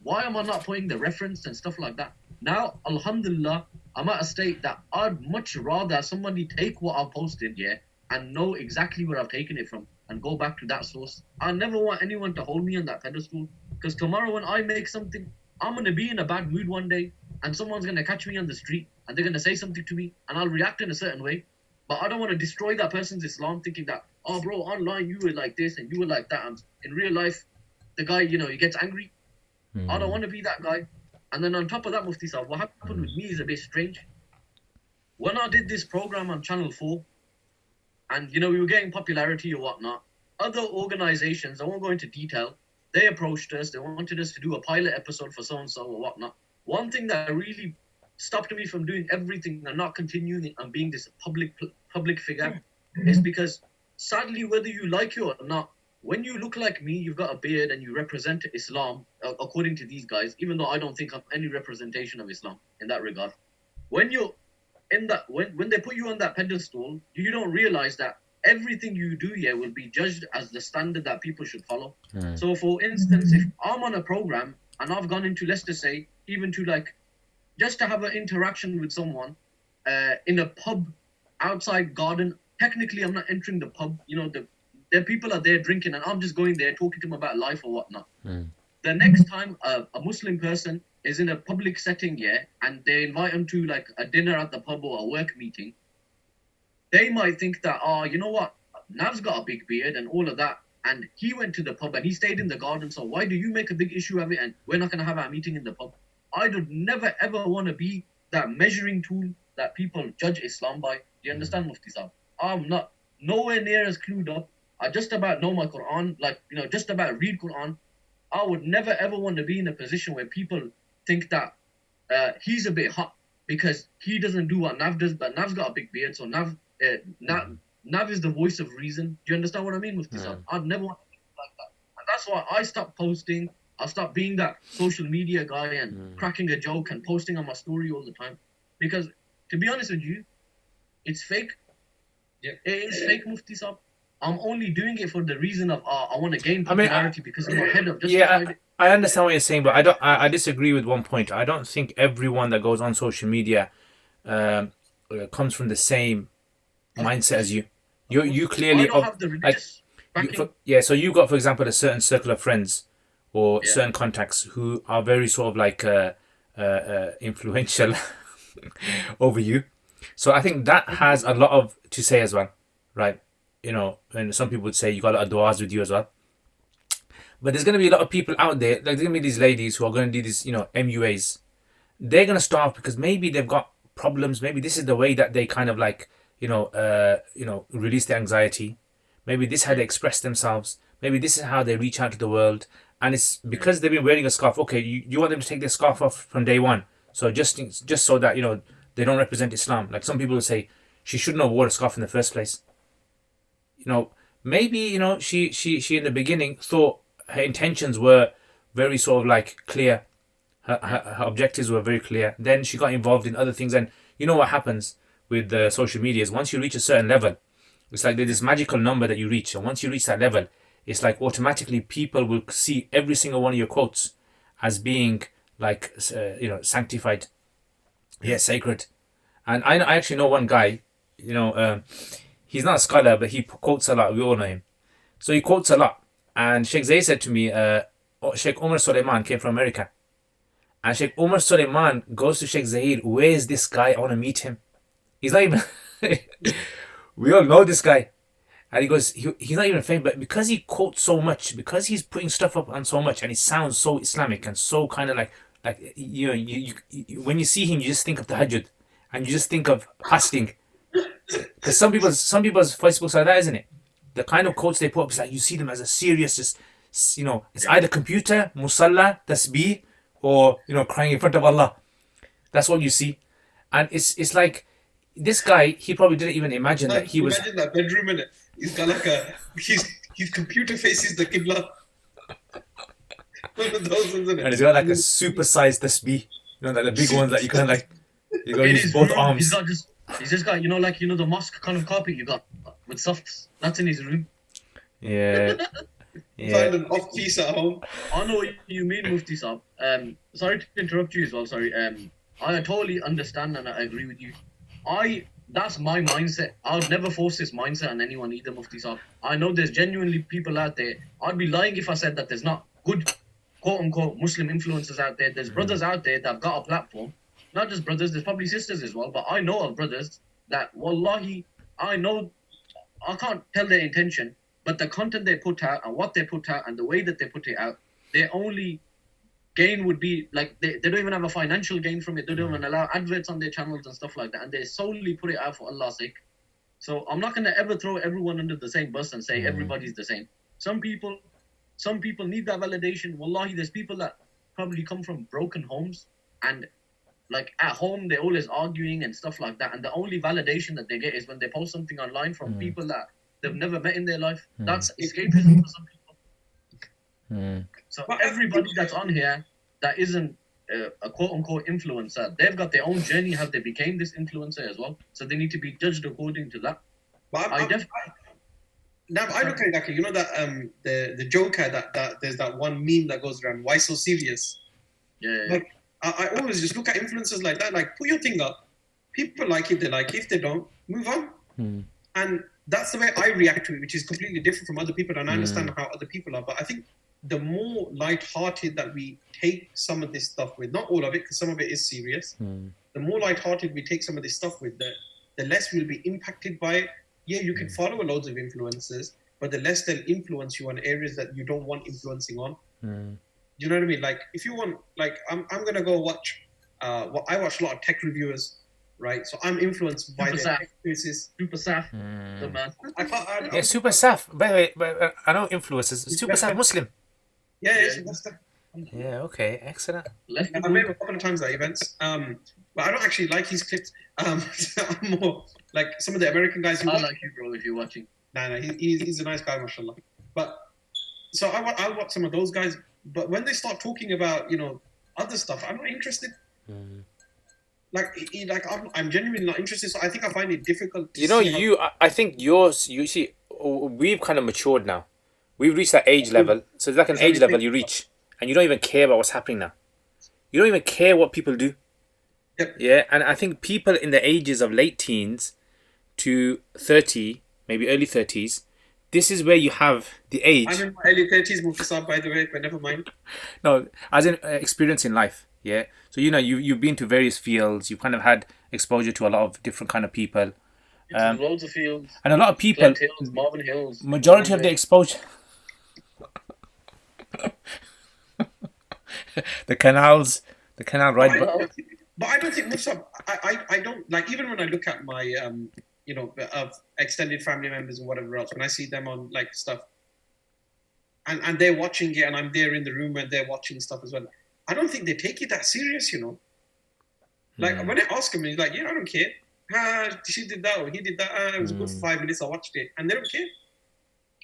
why am I not putting the reference and stuff like that? Now, alhamdulillah, I'm at a state that I'd much rather somebody take what I've posted, and know exactly where I've taken it from and go back to that source. I never want anyone to hold me on that pedestal, because tomorrow when I make something, I'm going to be in a bad mood one day and someone's going to catch me on the street and they're going to say something to me and I'll react in a certain way. But I don't want to destroy that person's Islam thinking that, oh, bro, online you were like this and you were like that. And in real life, the guy, he gets angry. I don't want to be that guy. And then on top of that, Mufti Sahib, what happened with me is a bit strange. When I did this program on Channel 4, and, we were getting popularity or whatnot, other organizations, I won't go into detail, they approached us, they wanted us to do a pilot episode for so-and-so or whatnot. One thing that really stopped me from doing everything and not continuing and being this public figure is because, sadly, whether you like it or not, when you look like me, you've got a beard and you represent Islam, according to these guys, even though I don't think I'm any representation of Islam in that regard. When you're in that, when they put you on that pedestal, you don't realize that everything you do here will be judged as the standard that people should follow. So, for instance, if I'm on a program and I've gone into, let's just say, even to just to have an interaction with someone in a pub, outside garden, technically I'm not entering the pub, the people are there drinking and I'm just going there talking to them about life or whatnot. The next time a Muslim person is in a public setting, and they invite them to a dinner at the pub or a work meeting, they might think that, you know what, Nav's got a big beard and all of that, and he went to the pub and he stayed in the garden, so why do you make a big issue of it and we're not going to have our meeting in the pub? I would never ever want to be that measuring tool that people judge Islam by. Do you understand, Mufti Sahib? I'm not nowhere near as clued up. I just about know my Quran, just about read Quran. I would never ever want to be in a position where people think that he's a bit hot because he doesn't do what Nav does, but Nav's got a big beard, so Nav is the voice of reason. Do you understand what I mean, Mufti Sahib? I'd never want to be like that. And that's why I stopped posting. I stopped being that social media guy and cracking a joke and posting on my story all the time. Because, to be honest with you, it's fake. Yeah. It is fake, Mufti Sahib. I'm only doing it for the reason of I want to gain popularity because in my head I've justified it. I understand what you're saying, but I disagree with one point. I don't think everyone that goes on social media comes from the same mindset as you. You clearly I don't have the religious backing. So you've got, for example, a certain circle of friends or certain contacts who are very sort of influential over you. So I think that has a lot of to say as well, right? And some people would say you got a lot of du'as with you as well. But there's going to be a lot of people out there, there's going to be these ladies who are going to do these, MUAs. They're going to start because maybe they've got problems. Maybe this is the way that they kind of release their anxiety. Maybe this is how they express themselves. Maybe this is how they reach out to the world. And it's because they've been wearing a scarf. Okay, you want them to take their scarf off from day one. So just so that, they don't represent Islam. Like some people will say, she shouldn't have worn a scarf in the first place. Maybe, she in the beginning thought her intentions were very sort of clear. Her objectives were very clear. Then she got involved in other things. And you know what happens with social media is once you reach a certain level, it's like there's this magical number that you reach. And once you reach that level, it's like automatically people will see every single one of your quotes as being like sanctified, sacred. And I actually know one guy, he's not a scholar, but he quotes a lot. We all know him, so he quotes a lot. And Sheikh Zay said to me, Sheikh Umar Suleiman came from America, and Sheikh Umar Suleiman goes to Sheikh Zahir, where is this guy? I want to meet him. He's not even. We all know this guy. And he goes, he's not even famous, but because he quotes so much, because he's putting stuff up on so much, and he sounds so Islamic and so kind of like you when you see him, you just think of Tahajjud, and you just think of fasting. Because some people's Facebook's like that, isn't it? The kind of quotes they put up is like you see them as a serious, just it's either computer, musalla, tasbih, or crying in front of Allah. That's what you see, and it's like this guy. He probably didn't even imagine that he was. Imagine that bedroom in it. He's got like his computer faces the Qibla. One of those ones, isn't it? And he's got like a supersized tasbih, like the big ones that you can you gotta use both arms. He's just got the mosque kind of carpet you got with softs. That's in his room. Yeah. Find an off piece at home. I know what you mean, Mufti Saab. Sorry to interrupt you as well. Sorry. I totally understand and I agree with you. That's my mindset. I would never force this mindset on anyone either, Mufti Saab. I know there's genuinely people out there. I'd be lying if I said that there's not good, quote-unquote, Muslim influencers out there. There's brothers out there that have got a platform. Not just brothers, there's probably sisters as well. But I know of brothers that, wallahi, I know, I can't tell their intention, but the content they put out and what they put out and the way that they put it out, their only gain would be like they don't even have a financial gain from it. They don't even allow adverts on their channels and stuff like that, and they solely put it out for Allah's sake. So I'm not going to ever throw everyone under the same bus and say everybody's the same. Some people need that validation. Wallahi, there's people that probably come from broken homes, and like at home they're always arguing and stuff like that, and the only validation that they get is when they post something online from people that they've never met in their life. That's escapism for some people. So everybody that's on here that isn't a quote-unquote influencer, they've got their own journey how they became this influencer as well. So they need to be judged according to that. But I look at it like, that the Joker that there's that one meme that goes around, why so serious? Yeah. Like I always just look at influencers like that, like put your thing up. People like it, they like it. If they don't, move on. And that's the way I react to it, which is completely different from other people. And I understand how other people are, but I think the more light-hearted that we take some of this stuff with, not all of it, because some of it is serious, the more light-hearted we take some of this stuff with, the less we'll be impacted by it. Yeah, you can follow loads of influencers, but the less they'll influence you on areas that you don't want influencing on. Do you know what I mean? Like, if you want, like, I'm going to go watch, I watch a lot of tech reviewers, right? So I'm influenced by their tech experiences. Super Saf, the man. Super Saf. By the way, but I know influencers. Super Saf Muslim. Yeah. Yeah, okay, excellent. I met him a couple of times at events, but I don't actually like his clips. I'm more like some of the American guys who. I like you, bro. If you're watching. No, he's a nice guy, mashallah. But so I watch some of those guys, but when they start talking about other stuff, I'm not interested. I'm genuinely not interested. So I think I find it difficult. I think yours. You see, we've kind of matured now. We've reached that age level. So it's like an age level you reach, and you don't even care about what's happening now. You don't even care what people do. Yep. Yeah, and I think people in the ages of late teens to 30, maybe early 30s, this is where you have the age. I'm in my early 30s, Mufasab, by the way, but never mind. No, as in experience in life. Yeah. So you've been to various fields. You've kind of had exposure to a lot of different kind of people. Loads of fields. And a lot of people. Hills, Marvin Hills. Majority of the exposure. the canal right. But I don't think Mufasab. I don't like, even when I look at my of extended family members and whatever else, when I see them on like stuff, and they're watching it, and I'm there in the room and they're watching stuff as well. I don't think they take it that serious, Like when I ask them, he's like, I don't care. She did that or he did that. It was good for 5 minutes. I watched it, and they don't care.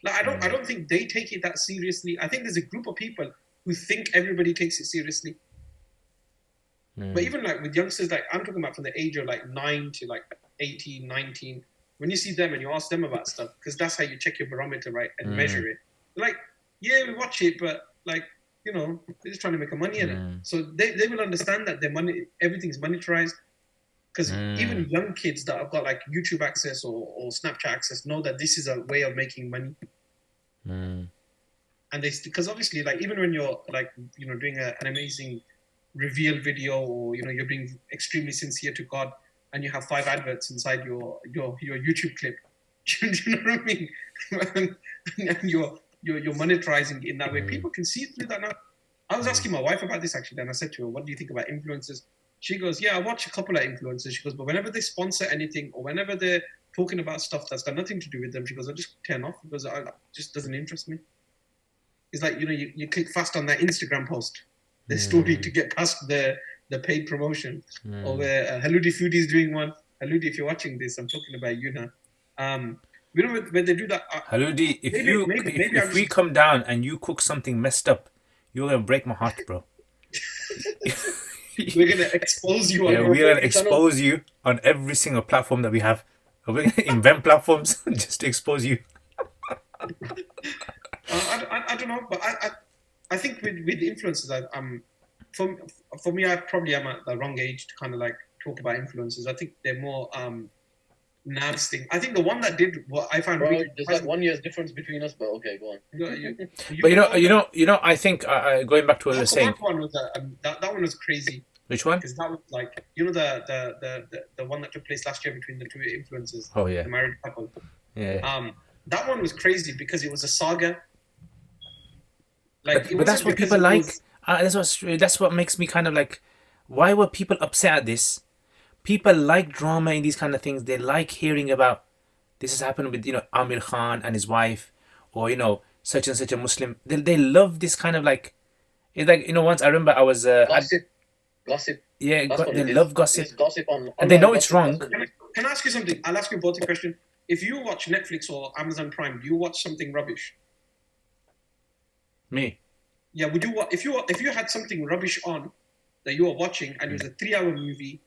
Like I don't think they take it that seriously. I think there's a group of people who think everybody takes it seriously. But even like with youngsters, like I'm talking about from the age of like 9 to like 18, 19, when you see them and you ask them about stuff, because that's how you check your barometer, right, and measure it. Like, yeah, we watch it, but like, you know, they're just trying to make a money in it. So they will understand that their money, everything's monetized. Because even young kids that have got like YouTube access or Snapchat access know that this is a way of making money. And they, because obviously, like, even when you're like, you know, doing an amazing reveal video, or you know, you're being extremely sincere to God, and you have 5 adverts inside your YouTube clip, do you know what I mean? and you're monetizing in that way. People can see through that now. I was asking my wife about this actually, and I said to her, "What do you think about influencers?" She goes, "Yeah, I watch a couple of influencers." She goes, "But whenever they sponsor anything, or whenever they're talking about stuff that's got nothing to do with them," she goes, "I just turn off because it just doesn't interest me." It's like, you know, you click fast on that Instagram post, the story, to get past the paid promotion. Or where Haludi Foodie is doing one. Haludi, if you're watching this, I'm talking about you now. You know, when they do that. Haludi, if we come down and you cook something messed up, you're gonna break my heart, bro. We're gonna expose you. Yeah, we're gonna expose you on every single platform that we have. We're gonna invent platforms just to expose you. I don't know, but I think with influencers, for me, I probably am at the wrong age to kind of like talk about influencers. I think they're more Nav's thing. I think the one that did what I found. Bro, there's like 1 year's difference between us, but okay, go on. But you know, I think going back to what I was saying. That one was that one was crazy. Which one? Because that was like, you know, the one that took place last year between the 2 influencers. Oh yeah. The married couple. Yeah. That one was crazy because it was a saga. Like, but that's what people like. That's what makes me kind of like, why were people upset at this? People like drama in these kind of things. They like hearing about this has happened with, you know, Amir Khan and his wife, or, you know, such and such a Muslim. They love this kind of like, it's like, you know, once I remember I was Gossip. Yeah, they love gossip. It's gossip and they know it's wrong. Can I ask you something? I'll ask you both a question. If you watch Netflix or Amazon Prime, do you watch something rubbish? Me? Yeah, would you if you had something rubbish on that you were watching, and it was a 3-hour movie,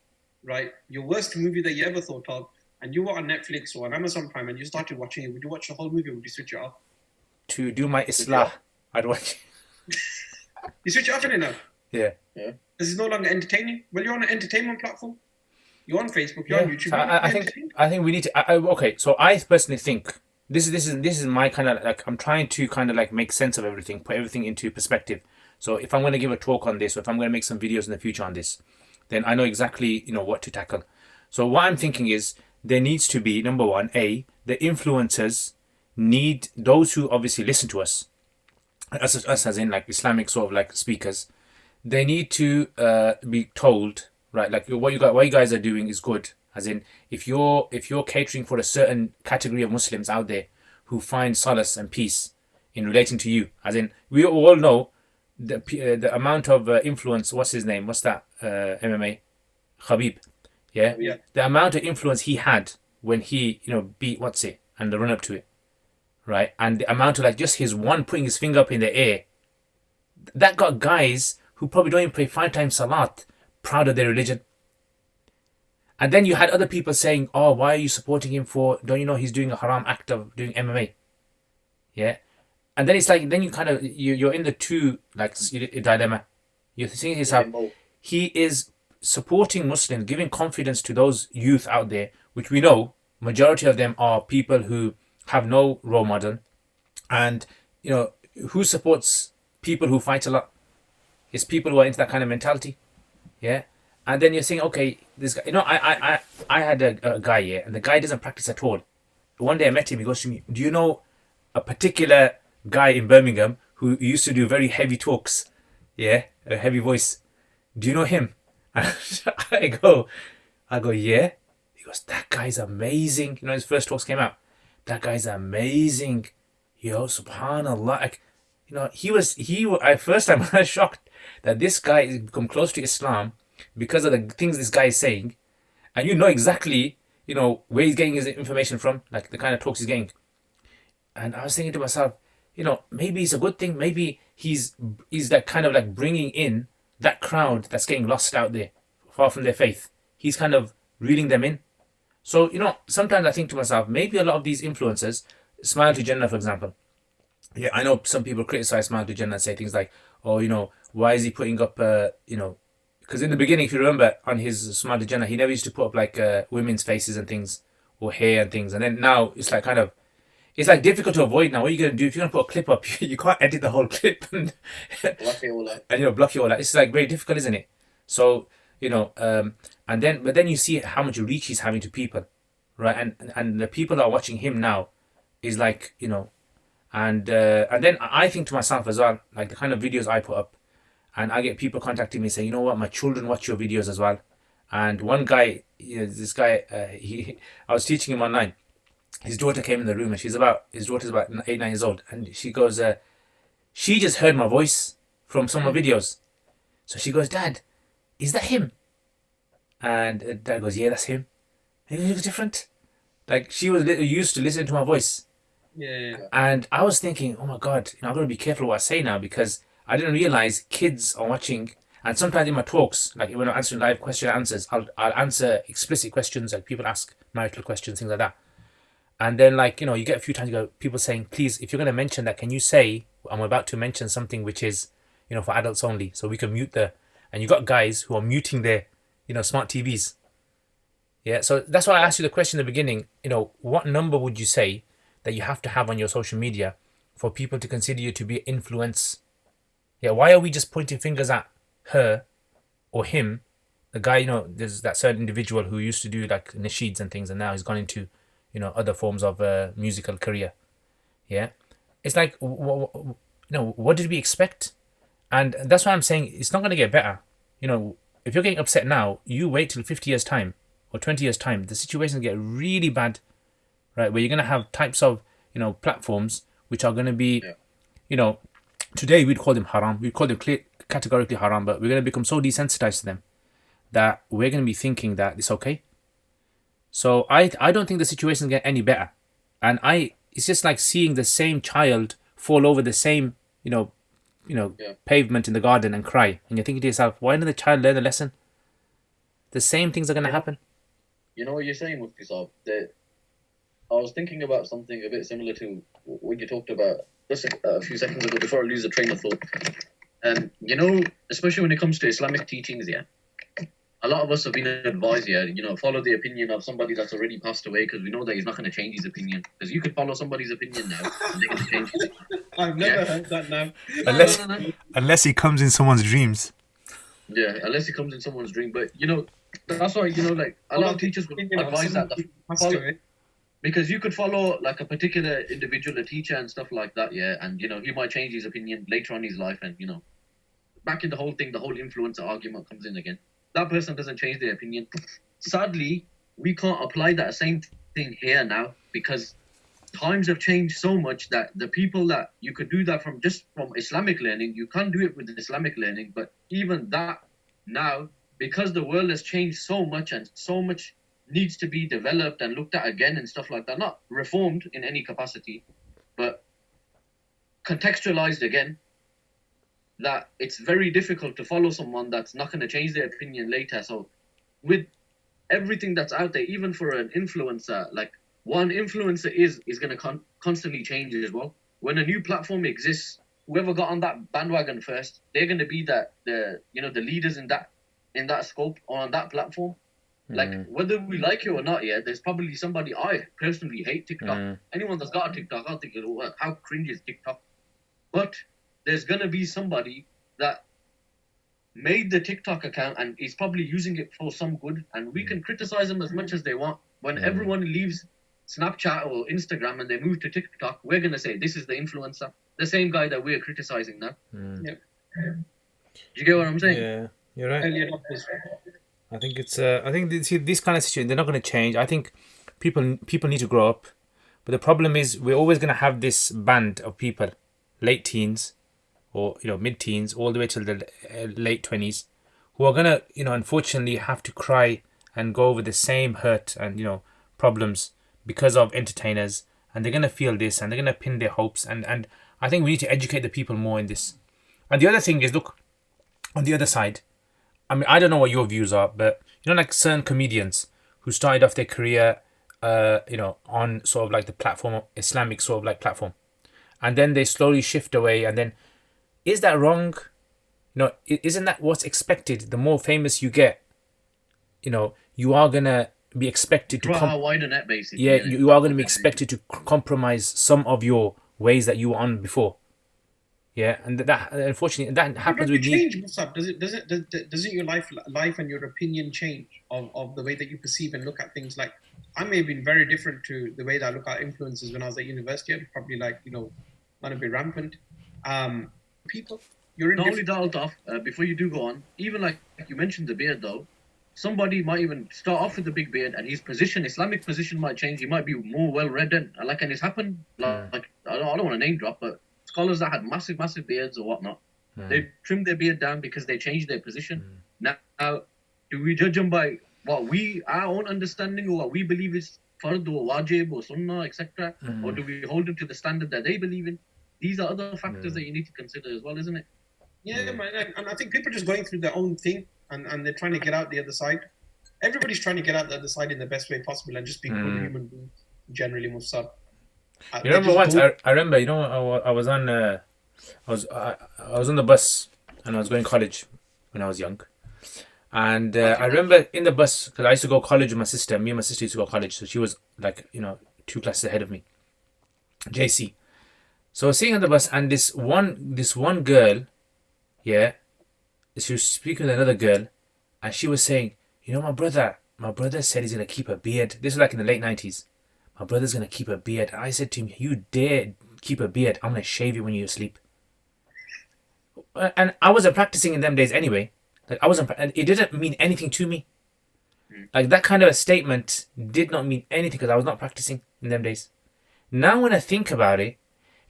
right? Your worst movie that you ever thought of, and you were on Netflix or on Amazon Prime and you started watching it, would you watch the whole movie or would you switch it off? To do my Islah, I'd watch it. You switch it off in it now? Yeah. This is no longer entertaining. Well, you're on an entertainment platform. You're on Facebook. You're on YouTube. So I think we need to. Okay, so I personally think this is my kind of like, I'm trying to kind of like make sense of everything, put everything into perspective. So if I'm going to give a talk on this, or if I'm going to make some videos in the future on this, then I know exactly, you know, what to tackle. So what I'm thinking is there needs to be, number one, the influencers need those who obviously listen to us as in like Islamic sort of like speakers. They need to be told, right, like what you guys are doing is good. As in, if you're catering for a certain category of Muslims out there who find solace and peace in relating to you, as in, we all know the amount of influence. What's his name? What's that? MMA, Khabib. Yeah? The amount of influence he had when he, you know, beat what's it and the run up to it, right? And the amount of like just his one putting his finger up in the air, that got guys who probably don't even pray 5 times salat proud of their religion. And then you had other people saying, "Oh, why are you supporting him for? Don't you know he's doing a haram act of doing MMA?" Yeah. And then it's like, then you kind of you're in the two like dilemma. You're seeing yourself. He is supporting Muslims, giving confidence to those youth out there, which we know majority of them are people who have no role model, and you know who supports people who fight a lot. It's people who are into that kind of mentality, yeah. And then you're saying, okay, this guy, you know, I had a guy here, and the guy doesn't practice at all. One day I met him. He goes to me, "Do you know a particular guy in Birmingham who used to do very heavy talks? Yeah, a heavy voice. Do you know him?" And I go, "Yeah." He goes, "That guy's amazing." You know, his first talks came out. "That guy's amazing. Yo, subhanallah." Like, you know, I first time I was shocked that this guy has become close to Islam because of the things this guy is saying, and you know exactly, you know, where he's getting his information from, like the kind of talks he's getting. And I was thinking to myself, you know, maybe it's a good thing. Maybe he's that kind of like bringing in that crowd that's getting lost out there, far from their faith. He's kind of reeling them in. So, you know, sometimes I think to myself, maybe a lot of these influencers, Smile to Jannah, for example, Yeah, I know some people criticize Smiley Jenna and say things like, "Oh, why is he putting up, because in the beginning, if you remember, on his Smiley Jenna, he never used to put up like women's faces and things or hair and things, and then now it's like kind of, it's like difficult to avoid now. What are you gonna do if you're gonna put a clip up? You can't edit the whole clip and Block it all out. block it all that. It's like very difficult, isn't it? So but then you see how much reach he's having to people, right? And the people that are watching him now is like and then I think to myself as well, like the kind of videos I put up, and I get people contacting me saying, you know what, my children watch your videos as well. And one guy, this guy, I was teaching him online. His daughter came in the room, and his daughter's about 8, 9 years old, and she goes, she just heard my voice from some of my videos, so she goes, Dad, is that him? And Dad goes, yeah, that's him. And he looks different. Like she was used to listening to my voice. Yeah. And I was thinking, oh my God, I've got to be careful what I say now, because I didn't realize kids are watching. And sometimes in my talks, like when I'm answering live question answers, I'll answer explicit questions, like people ask marital questions, things like that. And then you get a few times people saying, please, if you're going to mention that, can you say I'm about to mention something which is, for adults only, so we can mute and you got guys who are muting their, smart TVs. Yeah, so that's why I asked you the question in the beginning, what number would you say that you have to have on your social media for people to consider you to be influence? Yeah, why are we just pointing fingers at her or him? The guy, there's that certain individual who used to do like nasheeds and things, and now he's gone into, other forms of musical career. Yeah, it's like, what did we expect? And that's why I'm saying it's not going to get better. If you're getting upset now, you wait till 50 years time or 20 years time, the situation get really bad, right? Where you're going to have types of, platforms which are going to be, today we'd call them haram. We'd call them categorically haram, but we're going to become so desensitized to them that we're going to be thinking that it's okay. So I don't think the situation get any better. And it's just like seeing the same child fall over the same, pavement in the garden and cry. And you're thinking to yourself, why didn't the child learn a lesson? The same things are going to happen. You know what you're saying, Mufti Saab? That I was thinking about something a bit similar to what you talked about just a few seconds ago before I lose the train of thought. And, especially when it comes to Islamic teachings, yeah, a lot of us have been advised, follow the opinion of somebody that's already passed away, because we know that he's not going to change his opinion. Because you could follow somebody's opinion now, and they're going to change his opinion. I've never heard that now. Unless he comes in someone's dreams. Yeah, unless he comes in someone's dream. But, that's why, like, a lot of teachers would advise that. Because you could follow, like, a particular individual, a teacher and stuff like that, yeah, and, he might change his opinion later on in his life, and, back in the whole thing, the whole influencer argument comes in again. That person doesn't change their opinion. Sadly, we can't apply that same thing here now, because times have changed so much that the people that you could do that from Islamic learning, you can't do it with Islamic learning. But even that now, because the world has changed so much and so much needs to be developed and looked at again and stuff like that, not reformed in any capacity, but contextualized again, that it's very difficult to follow someone that's not going to change their opinion later. So with everything that's out there, even for an influencer, like one influencer is going to constantly change as well. When a new platform exists, whoever got on that bandwagon first, they're going to be the leaders in that scope or on that platform. Like, whether we like it or not, yeah, there's probably somebody. I personally hate TikTok. Anyone that's got a TikTok, I'll think, how cringe is TikTok? But there's going to be somebody that made the TikTok account and is probably using it for some good, and we can criticize them as much as they want. When everyone leaves Snapchat or Instagram and they move to TikTok, we're going to say, this is the influencer, the same guy that we're criticizing now. Yeah. Do you get what I'm saying? Yeah, you're right. Early adopters. I think it's. I think this kind of situation, they're not going to change. I think people need to grow up, but the problem is we're always going to have this band of people, late teens, or mid-teens, all the way till the late 20s, who are going to unfortunately have to cry and go over the same hurt and problems because of entertainers, and they're going to feel this and they're going to pin their hopes, and I think we need to educate the people more in this. And the other thing is, look, on the other side, I mean, I don't know what your views are, but like certain comedians who started off their career on sort of like the platform, Islamic sort of like platform, and then they slowly shift away. And then, is that wrong? Isn't that what's expected? The more famous you get, you are gonna be expected to. Throw a wider net, basically. Yeah, you are gonna be expected to compromise some of your ways that you were on before. Yeah, and that unfortunately that happens with me. Change, Musab. Doesn't your life and your opinion change of the way that you perceive and look at things? Like, I may have been very different to the way that I look at influences when I was at university. I was probably not a bit rampant. People, you're in. Not only that, off before you do go on, even like you mentioned the beard though, somebody might even start off with a big beard and his Islamic position might change. He might be more well read and it's happened. Like I don't want to name drop, but scholars that had massive beards or whatnot, they trimmed their beard down because they changed their position. Now, do we judge them by our own understanding or what we believe is fard or wajib or sunnah, etc., or do we hold them to the standard that they believe in? These are other factors that you need to consider as well, isn't it? Yeah, man. And I think people are just going through their own thing and they're trying to get out the other side. Everybody's trying to get out the other side in the best way possible and just be good human beings, generally, Musab. You remember once? I remember. I was on. I was on the bus and I was going to college when I was young, and I remember in the bus because I used to go to college with my sister. Me and my sister used to go to college, so she was 2 classes ahead of me, JC. So I was sitting on the bus and this one girl, yeah, she was speaking with another girl, and she was saying, my brother said he's gonna keep a beard. This was like in the late 90s. My brother's going to keep a beard. And I said to him, you dare keep a beard, I'm going to shave you when you're asleep. And I wasn't practicing in them days anyway. It didn't mean anything to me. Like that kind of a statement did not mean anything because I was not practicing in them days. Now when I think about it,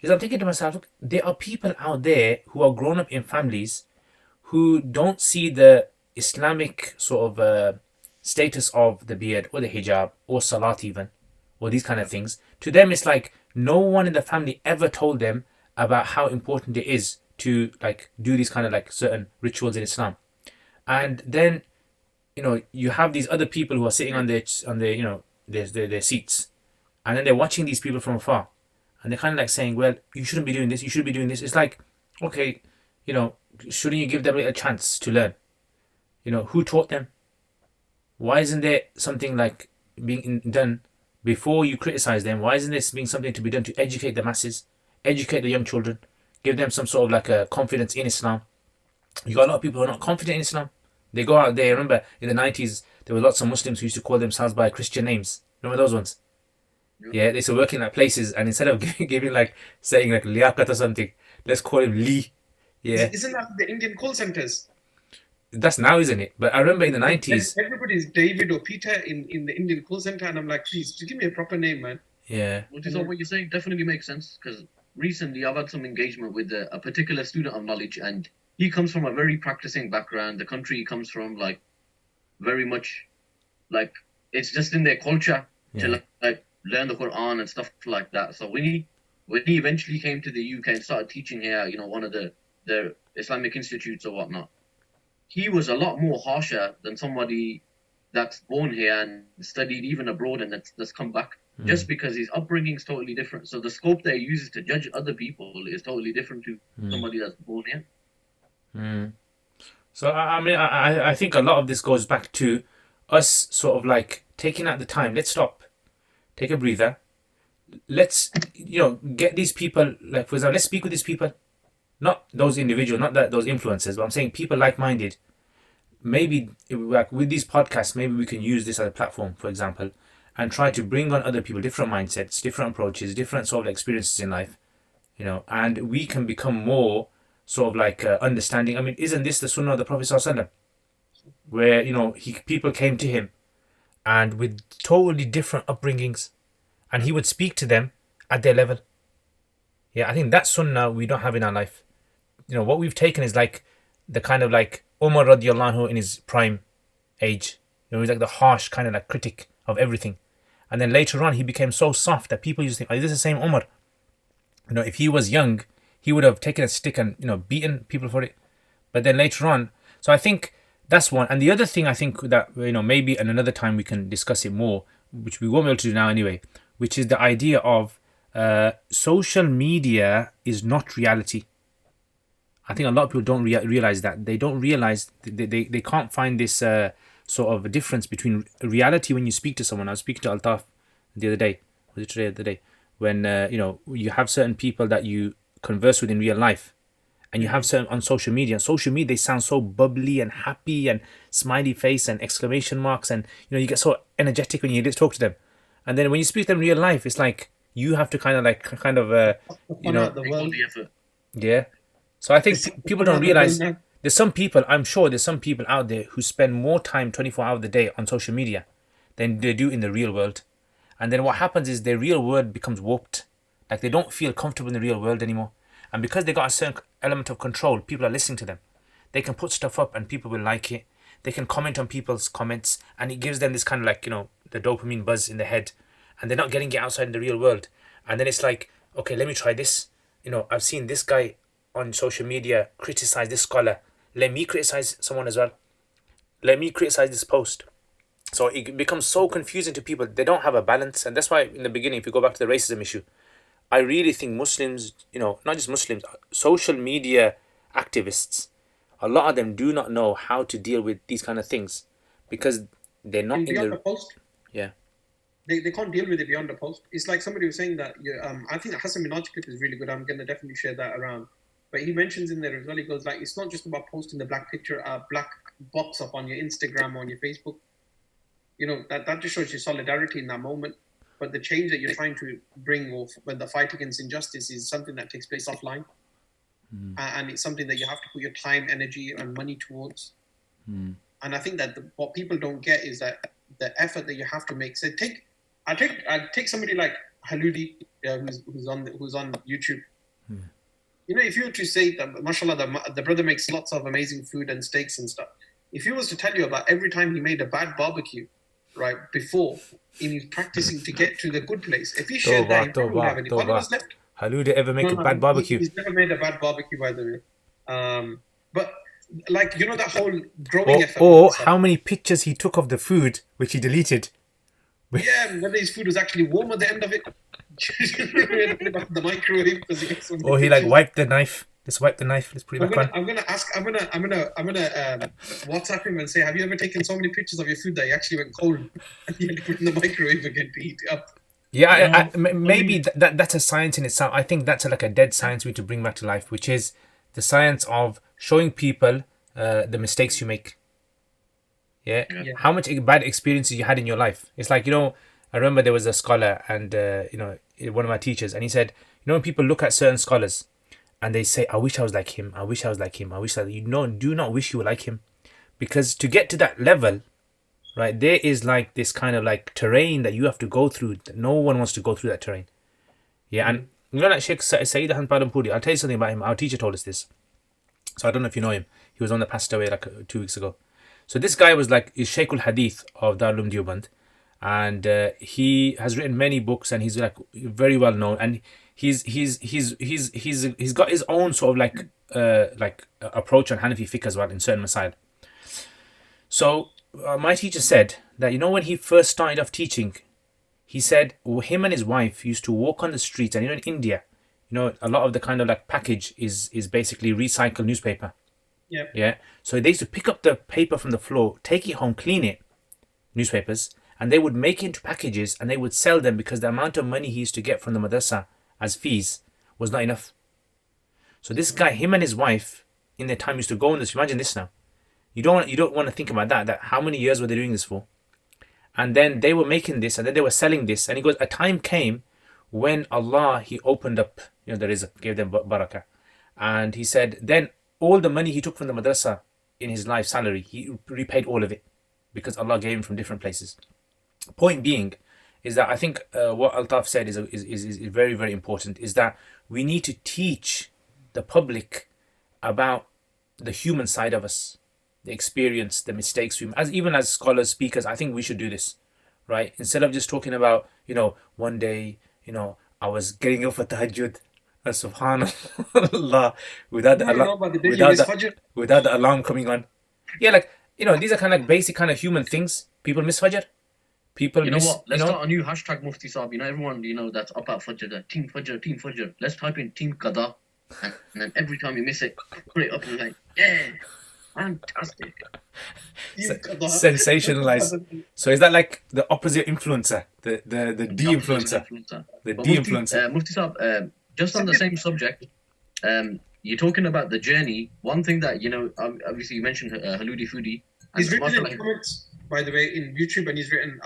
is I'm thinking to myself, look, there are people out there who are grown up in families who don't see the Islamic sort of status of the beard or the hijab or salat even. Or these kind of things. To them, it's like no one in the family ever told them about how important it is to do these kind of certain rituals in Islam. And then, you have these other people who are sitting on their seats, and then they're watching these people from afar, and they're kind of saying, well, you shouldn't be doing this. You should be doing this. It's like, okay, shouldn't you give them a chance to learn? Who taught them? Why isn't there something being done? Before you criticize them, why isn't this being something to be done to educate the masses, educate the young children, give them some sort of a confidence in Islam? You got a lot of people who are not confident in Islam. They go out there. Remember, in the 90s, there were lots of Muslims who used to call themselves by Christian names. Remember those ones? Yeah, they used to work in places, and instead of giving saying Liaquat or something, let's call him Lee. Yeah. Isn't that the Indian call centers? That's now, isn't it? But I remember in the 90s. Everybody's David or Peter in the Indian call center, and I'm like, please, just give me a proper name, man. Yeah. What you're saying definitely makes sense because recently I've had some engagement with a particular student of knowledge, and he comes from a very practicing background. The country he comes from, very much, it's just in their culture to learn the Quran and stuff like that. So when he eventually came to the UK and started teaching here, one of the Islamic institutes or whatnot, he was a lot more harsher than somebody that's born here and studied even abroad and that's come back, just because his upbringing is totally different. So the scope that he uses to judge other people is totally different to somebody that's born here. So I think a lot of this goes back to us sort of taking out the time. Let's stop, take a breather. Let's get these people, for example, let's speak with these people. Not those individuals, not those influencers, but I'm saying people like-minded. Maybe with these podcasts, maybe we can use this as a platform, for example, and try to bring on other people, different mindsets, different approaches, different sort of experiences in life, and we can become more sort of understanding. I mean, isn't this the sunnah of the Prophet ﷺ? Where, people came to him and with totally different upbringings, and he would speak to them at their level. Yeah, I think that sunnah we don't have in our life. What we've taken is the kind of Umar radiallahu anhu in his prime age. He's the harsh kind of critic of everything. And then later on, he became so soft that people used to think, is this the same Umar? If he was young, he would have taken a stick and, beaten people for it. But then later on, so I think that's one. And the other thing I think that, maybe at another time we can discuss it more, which we won't be able to do now anyway, which is the idea of social media is not reality. I think a lot of people don't realize that. They don't realize they can't find this sort of difference between reality when you speak to someone. I was speaking to Altaf the other day, was it today or the other day, when you have certain people that you converse with in real life, and you have certain on social media. On social media, they sound so bubbly and happy and smiley face and exclamation marks, and you get so energetic when you just talk to them. And then when you speak to them in real life, it's like you have to kind of Make all the effort. yeah. So I think people don't realize I'm sure there's some people out there who spend more time 24 hours a day on social media than they do in the real world. And then what happens is their real world becomes warped. Like they don't feel comfortable in the real world anymore. And because they got a certain element of control, people are listening to them. They can put stuff up and people will like it. They can comment on people's comments and it gives them this kind of the dopamine buzz in the head. And they're not getting it outside in the real world. And then it's like, okay, let me try this. I've seen this guy on social media criticize this scholar. Let me criticize someone as well. Let me criticize this post. So it becomes so confusing to people. They don't have a balance. And that's why in the beginning, if you go back to the racism issue, I really think Muslims, not just Muslims, social media activists, a lot of them do not know how to deal with these kind of things because they're not in the post. Yeah. They can't deal with it beyond the post. It's like somebody was saying that, I think the Hassan Minaj clip is really good. I'm going to definitely share that around. But he mentions in there as well, he goes like, it's not just about posting the black box up on your Instagram or on your Facebook. That just shows your solidarity in that moment. But the change that you're trying to bring or when the fight against injustice is something that takes place offline. And it's something that you have to put your time, energy and money towards. And I think that what people don't get is that the effort that you have to make. So I take somebody like Haludi, who's on YouTube. If you were to say that, mashallah, the brother makes lots of amazing food and steaks and stuff. If he was to tell you about every time he made a bad barbecue, right, before, in his practicing to get to the good place, if he shared that, he probably wouldn't have any followers left. Haludi ever make a bad barbecue? He's never made a bad barbecue, by the way. But, that whole growing effort. Or how many pictures he took of the food, which he deleted. Yeah, whether his food was actually warm at the end of it. The microwave. Or he wiped the knife. Let's wipe the knife. Let's put it back on. I'm gonna WhatsApp him and say, have you ever taken so many pictures of your food that you actually went cold and you had to put it in the microwave again to heat it up? Yeah, maybe that's a science in itself. I think that's a dead science we need to bring back to life, which is the science of showing people the mistakes you make. Yeah? How much bad experiences you had in your life. It's like, I remember there was a scholar and, one of my teachers, and he said, when people look at certain scholars and they say, I wish I was like him, I wish I was like him, I wish that do not wish you were like him. Because to get to that level, right, there is this kind of terrain that you have to go through. No one wants to go through that terrain. Yeah, and Sheikh Saeed Ahmed Padampuri, I'll tell you something about him. Our teacher told us this. So I don't know if you know him. He was on that passed away 2 weeks ago. So this guy was is Shaykh al-Hadith of Darul Deoband. And he has written many books and he's very well known. And he's got his own sort of approach on Hanafi fiqh as well in certain masail. So my teacher said that, when he first started off teaching, he said him and his wife used to walk on the streets. And in India, a lot of the kind of package is basically recycled newspaper. Yeah. Yeah. So they used to pick up the paper from the floor, take it home, clean it, newspapers, and they would make it into packages and they would sell them because the amount of money he used to get from the madrasa as fees was not enough. So this guy, him and his wife, in their time used to go on this. Imagine this now. You don't want to think about that how many years were they doing this for? And then they were making this and then they were selling this. And he goes, a time came when Allah, he opened up, the rizq, gave them barakah. And he said, then all the money he took from the madrasa in his life salary, he repaid all of it because Allah gave him from different places. Point being is that I think what Altaf said is very, very important, is that we need to teach the public about the human side of us, the experience, the mistakes we even as scholars, speakers. I think we should do this, right? Instead of just talking about, one day, I was getting up for tahajjud, subhanallah, without the alarm coming on. Yeah, these are kind of basic kind of human things. People miss Fajr. people You know miss. what? Let's start a new hashtag Mufti Saab. You know, everyone, that's up at Fajr, the Team Fajr, Team Fajr. Let's type in Team Qada, and then every time you miss it, put it up and like, yeah, fantastic. Sensationalized. So is that like the opposite influencer, the de-influencer, the But de-influencer? Mufti Saab, just on the same subject, you're talking about the journey. One thing that, obviously you mentioned Haludi Foodie. He's written in comments, by the way, in YouTube, and he's written,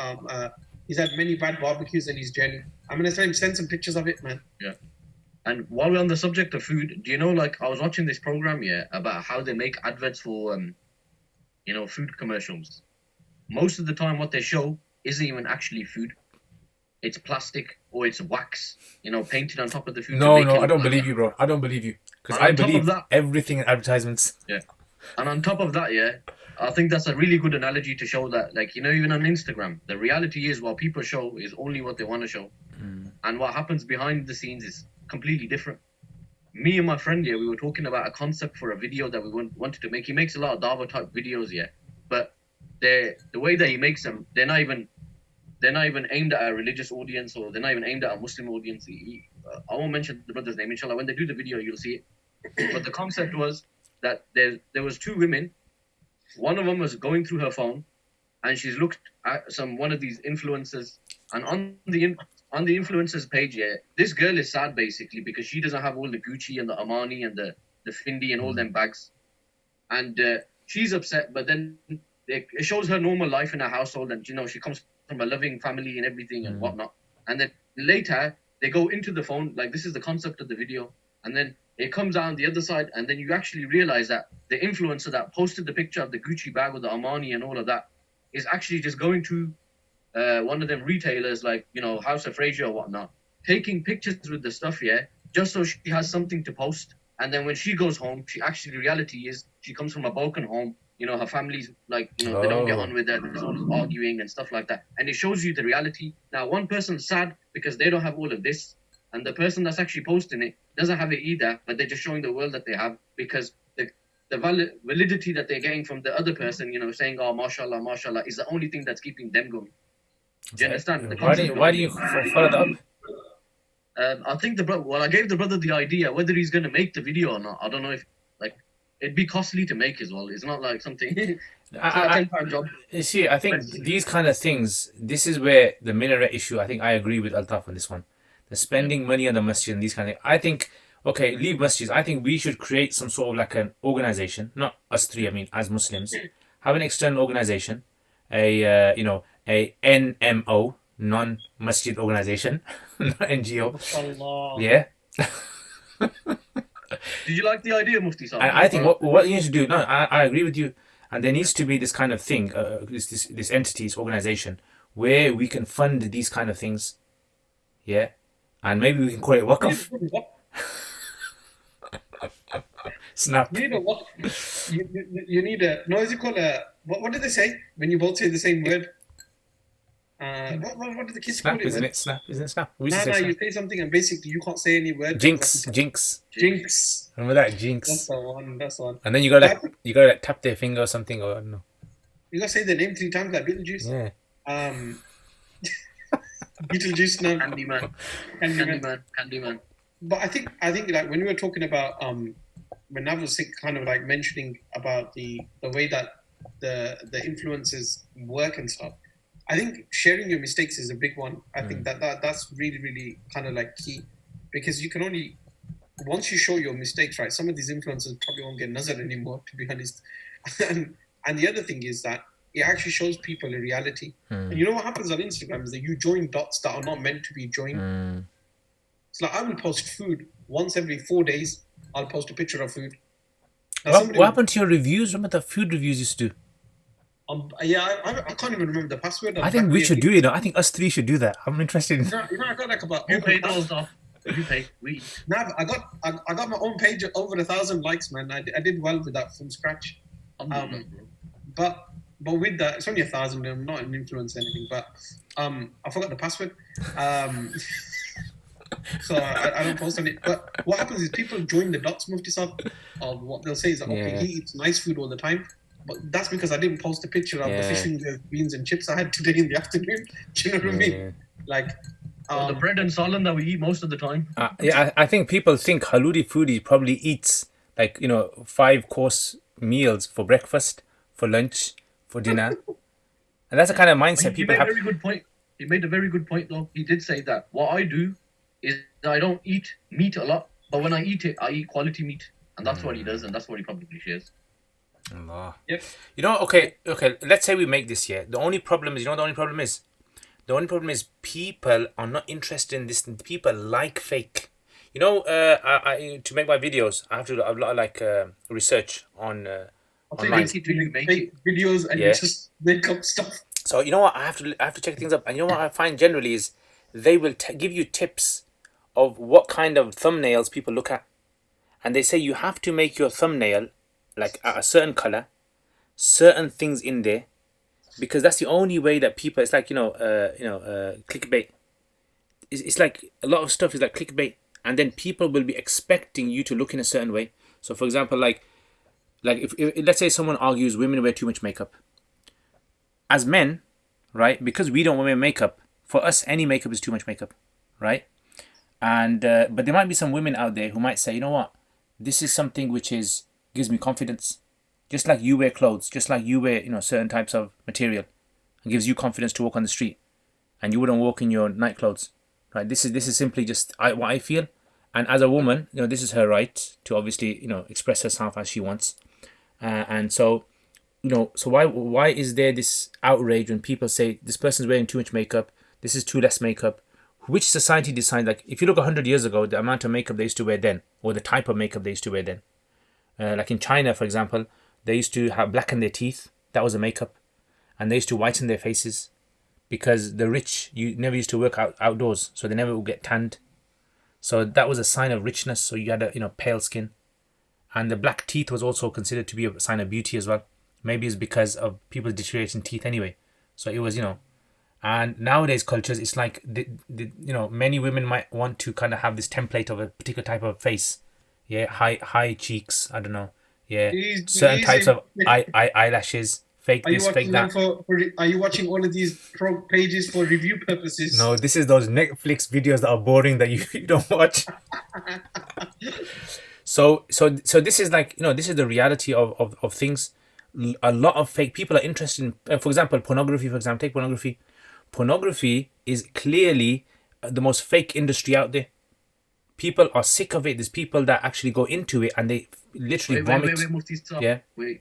he's had many bad barbecues in his journey. I'm going to tell him, send some pictures of it, man. Yeah. And while we're on the subject of food, do you know, like, I was watching this program, about how they make adverts for, food commercials. Most of the time, what they show isn't even actually food. It's plastic or it's wax, painted on top of the food. No, I don't believe you, bro. I don't believe you. Because I believe everything in advertisements. Yeah. And on top of that, I think that's a really good analogy to show that, like, even on Instagram, the reality is what people show is only what they want to show. And what happens behind the scenes is completely different. Me and my friend, we were talking about a concept for a video that we wanted to make. He makes a lot of Dava type videos, but the way that he makes them, they're not even aimed at a religious audience, or they're not even aimed at a Muslim audience. I won't mention the brother's name, inshallah. When they do the video, you'll see it. But the concept was that there was two women. One of them was going through her phone, and she's looked at one of these influencers, and on the influencers page, this girl is sad basically because she doesn't have all the Gucci and the Armani and the Fendi and all them bags, and she's upset. But then it shows her normal life in her household, and she comes from a loving family and everything and whatnot. And then later they go into the phone, like, this is the concept of the video, and then it comes out on the other side, and then you actually realize that the influencer that posted the picture of the Gucci bag or the Armani and all of that is actually just going to one of them retailers, like, House of Fraser or whatnot, taking pictures with the stuff, just so she has something to post. And then when she goes home, reality is she comes from a broken home. Her family's like, they don't get on with her. There's all this arguing and stuff like that. And it shows you the reality. Now, one person's sad because they don't have all of this, and the person that's actually posting it doesn't have it either, but they're just showing the world that they have, because the validity that they're getting from the other person, saying, oh, mashallah, mashallah, is the only thing that's keeping them going. Do you understand? Why do you follow that up? I think I gave the brother the idea. Whether he's going to make the video or not, I don't know if, it'd be costly to make as well. It's not like something. It's not a 10-pound job. You see, I think these kind of things, this is where the minaret issue, I think I agree with Altaf on this one. The spending money on the masjid and these kind of things. I think, okay, leave masjids. I think we should create some sort of like an organization, not us three, I mean, as Muslims, have an external organization, a NMO, non-masjid organization, not NGO. Yeah. Did you like the idea, Mufti Saab? I think what you need to do, I agree with you, and there needs to be this kind of thing, this entity, this organization, where we can fund these kind of things, and maybe we can call it Waqf. Snap. You need a what? You need a, no, is it called a, what did they say when you both say the same word? What did the kids call it? Isn't it snap? Isn't it snap? No, you say something and basically you can't say any word. Jinx. Remember that? Jinx. That's the one. And then you gotta tap their finger or something, or no. You gotta say the name 3 times, like Beetlejuice. Yeah. Beetlejuice, no. Candyman. But I think like when we were talking about when Nav was kind of like mentioning about the way that the influences work and stuff, I think sharing your mistakes is a big one. I think that's really, really kind of like key, because you can only, once you show your mistakes, right? Some of these influencers probably won't get nazar anymore, to be honest. And the other thing is that it actually shows people a reality. And you know what happens on Instagram is that you join dots that are not meant to be joined. It's like I will post food once every 4 days. I'll post a picture of food. What happened to your reviews? Remember the food reviews you used to do? I can't even remember the password. I think we should do it. I think us three should do that. I'm interested in. I got like about. You pay those off. You pay. We. Nah, I got my own page over 1,000 likes, man. I did well with that from scratch. But with that, it's only 1,000. I'm not an influencer or anything. But I forgot the password. So I don't post on it. But what happens is people join the dots, Mufti Saab, of what they'll say is that, okay, he eats nice food all the time. But that's because I didn't post a picture of the Yeah. fish fingers, beans, and chips I had today in the afternoon. Do you know what I mean? Like, The bread and salan that we eat most of the time. Yeah, I think people think Haludi foodie probably eats like 5-course meals for breakfast, for lunch, for dinner, and that's the kind of mindset He people made a have. very good point. He made a very good point, though. He did say that what I do is I don't eat meat a lot, but when I eat it, I eat quality meat, and that's what he does, and that's what he probably shares. Allah. Yep. Okay. Let's say we make this year. The only problem is, the only problem is, people are not interested in this. People like fake. I to make my videos, I have to do a lot of research on online. Make it till you make Fake it. videos and Yeah. just make up stuff. So you know what? I have to check things up. And you know what I find generally is they will give you tips of what kind of thumbnails people look at, and they say you have to make your thumbnail like a certain color, certain things in there, because that's the only way that people. It's like clickbait. It's like a lot of stuff is like clickbait, and then people will be expecting you to look in a certain way. So for example, like if let's say someone argues women wear too much makeup. As men, right? Because we don't wear makeup, for us any makeup is too much makeup, right? And but there might be some women out there who might say, you know what, this is something which gives me confidence. Just like you wear clothes, just like you wear certain types of material, and gives you confidence to walk on the street, and you wouldn't walk in your night clothes, right? This is simply just what I feel, and as a woman, this is her right to obviously express herself as she wants, and so. So why is there this outrage when people say this person's wearing too much makeup, this is too less makeup? Which society decides, like if you look 100 years ago, the amount of makeup they used to wear then, or the type of makeup they used to wear then. Like in China, for example, they used to have blacken their teeth, that was a makeup, and they used to whiten their faces, because the rich you never used to work outdoors, so they never would get tanned. So that was a sign of richness, so you had a pale skin. And the black teeth was also considered to be a sign of beauty as well. Maybe it's because of people's deteriorating teeth anyway. So it was, and nowadays cultures, it's like, many women might want to kind of have this template of a particular type of face. Yeah, high cheeks, I don't know. Yeah, certain types of eyelashes, fake this, fake that. Are you watching all of these pages for review purposes? No, this is those Netflix videos that are boring that you don't watch. So this is like, this is the reality of things. A lot of fake people are interested in, for example, pornography. For example, take pornography. Pornography is clearly the most fake industry out there. People are sick of it. There's people that actually go into it and they literally vomit. Wait, Mufti, stop. Yeah. Wait.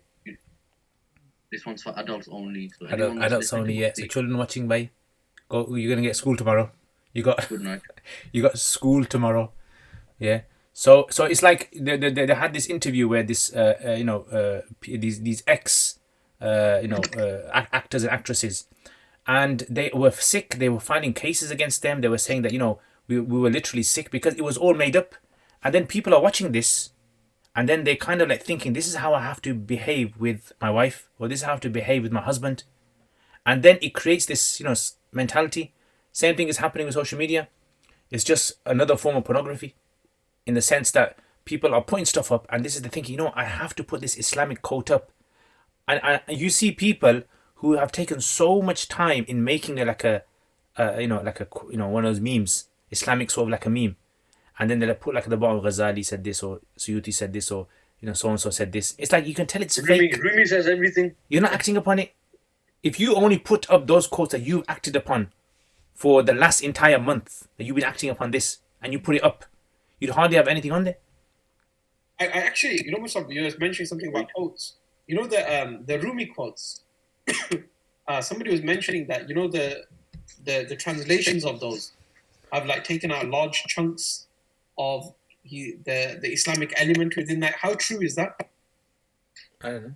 This one's for adults only. So Adults only, yeah. So children watching, bye. Go. You're gonna get school tomorrow. Good night. You got school tomorrow. Yeah. So it's like they had this interview where this these ex actors and actresses, and they were sick. They were filing cases against them. They were saying that we were literally sick because it was all made up. And then people are watching this, and then they kind of like thinking, this is how I have to behave with my wife, or this is how I have to behave with my husband, and then it creates this mentality. Same thing is happening with social media. It's just another form of pornography, in the sense that people are putting stuff up, and this is the thinking, I have to put this Islamic coat up. And you see people who have taken so much time in making it like one of those memes, Islamic sort of like a meme. And then they'll put like at the bottom, Ghazali said this, or Suyuti said this, or so-and-so said this. It's like you can tell it's fake. Rumi says everything. You're not acting upon it. If you only put up those quotes that you've acted upon for the last entire month, that you've been acting upon this, and you put it up, you'd hardly have anything on there. I actually, you were mentioning something about quotes. The Rumi quotes. Somebody was mentioning that the translations of those have like taken out large chunks of the Islamic element within that. How true is that? I don't know.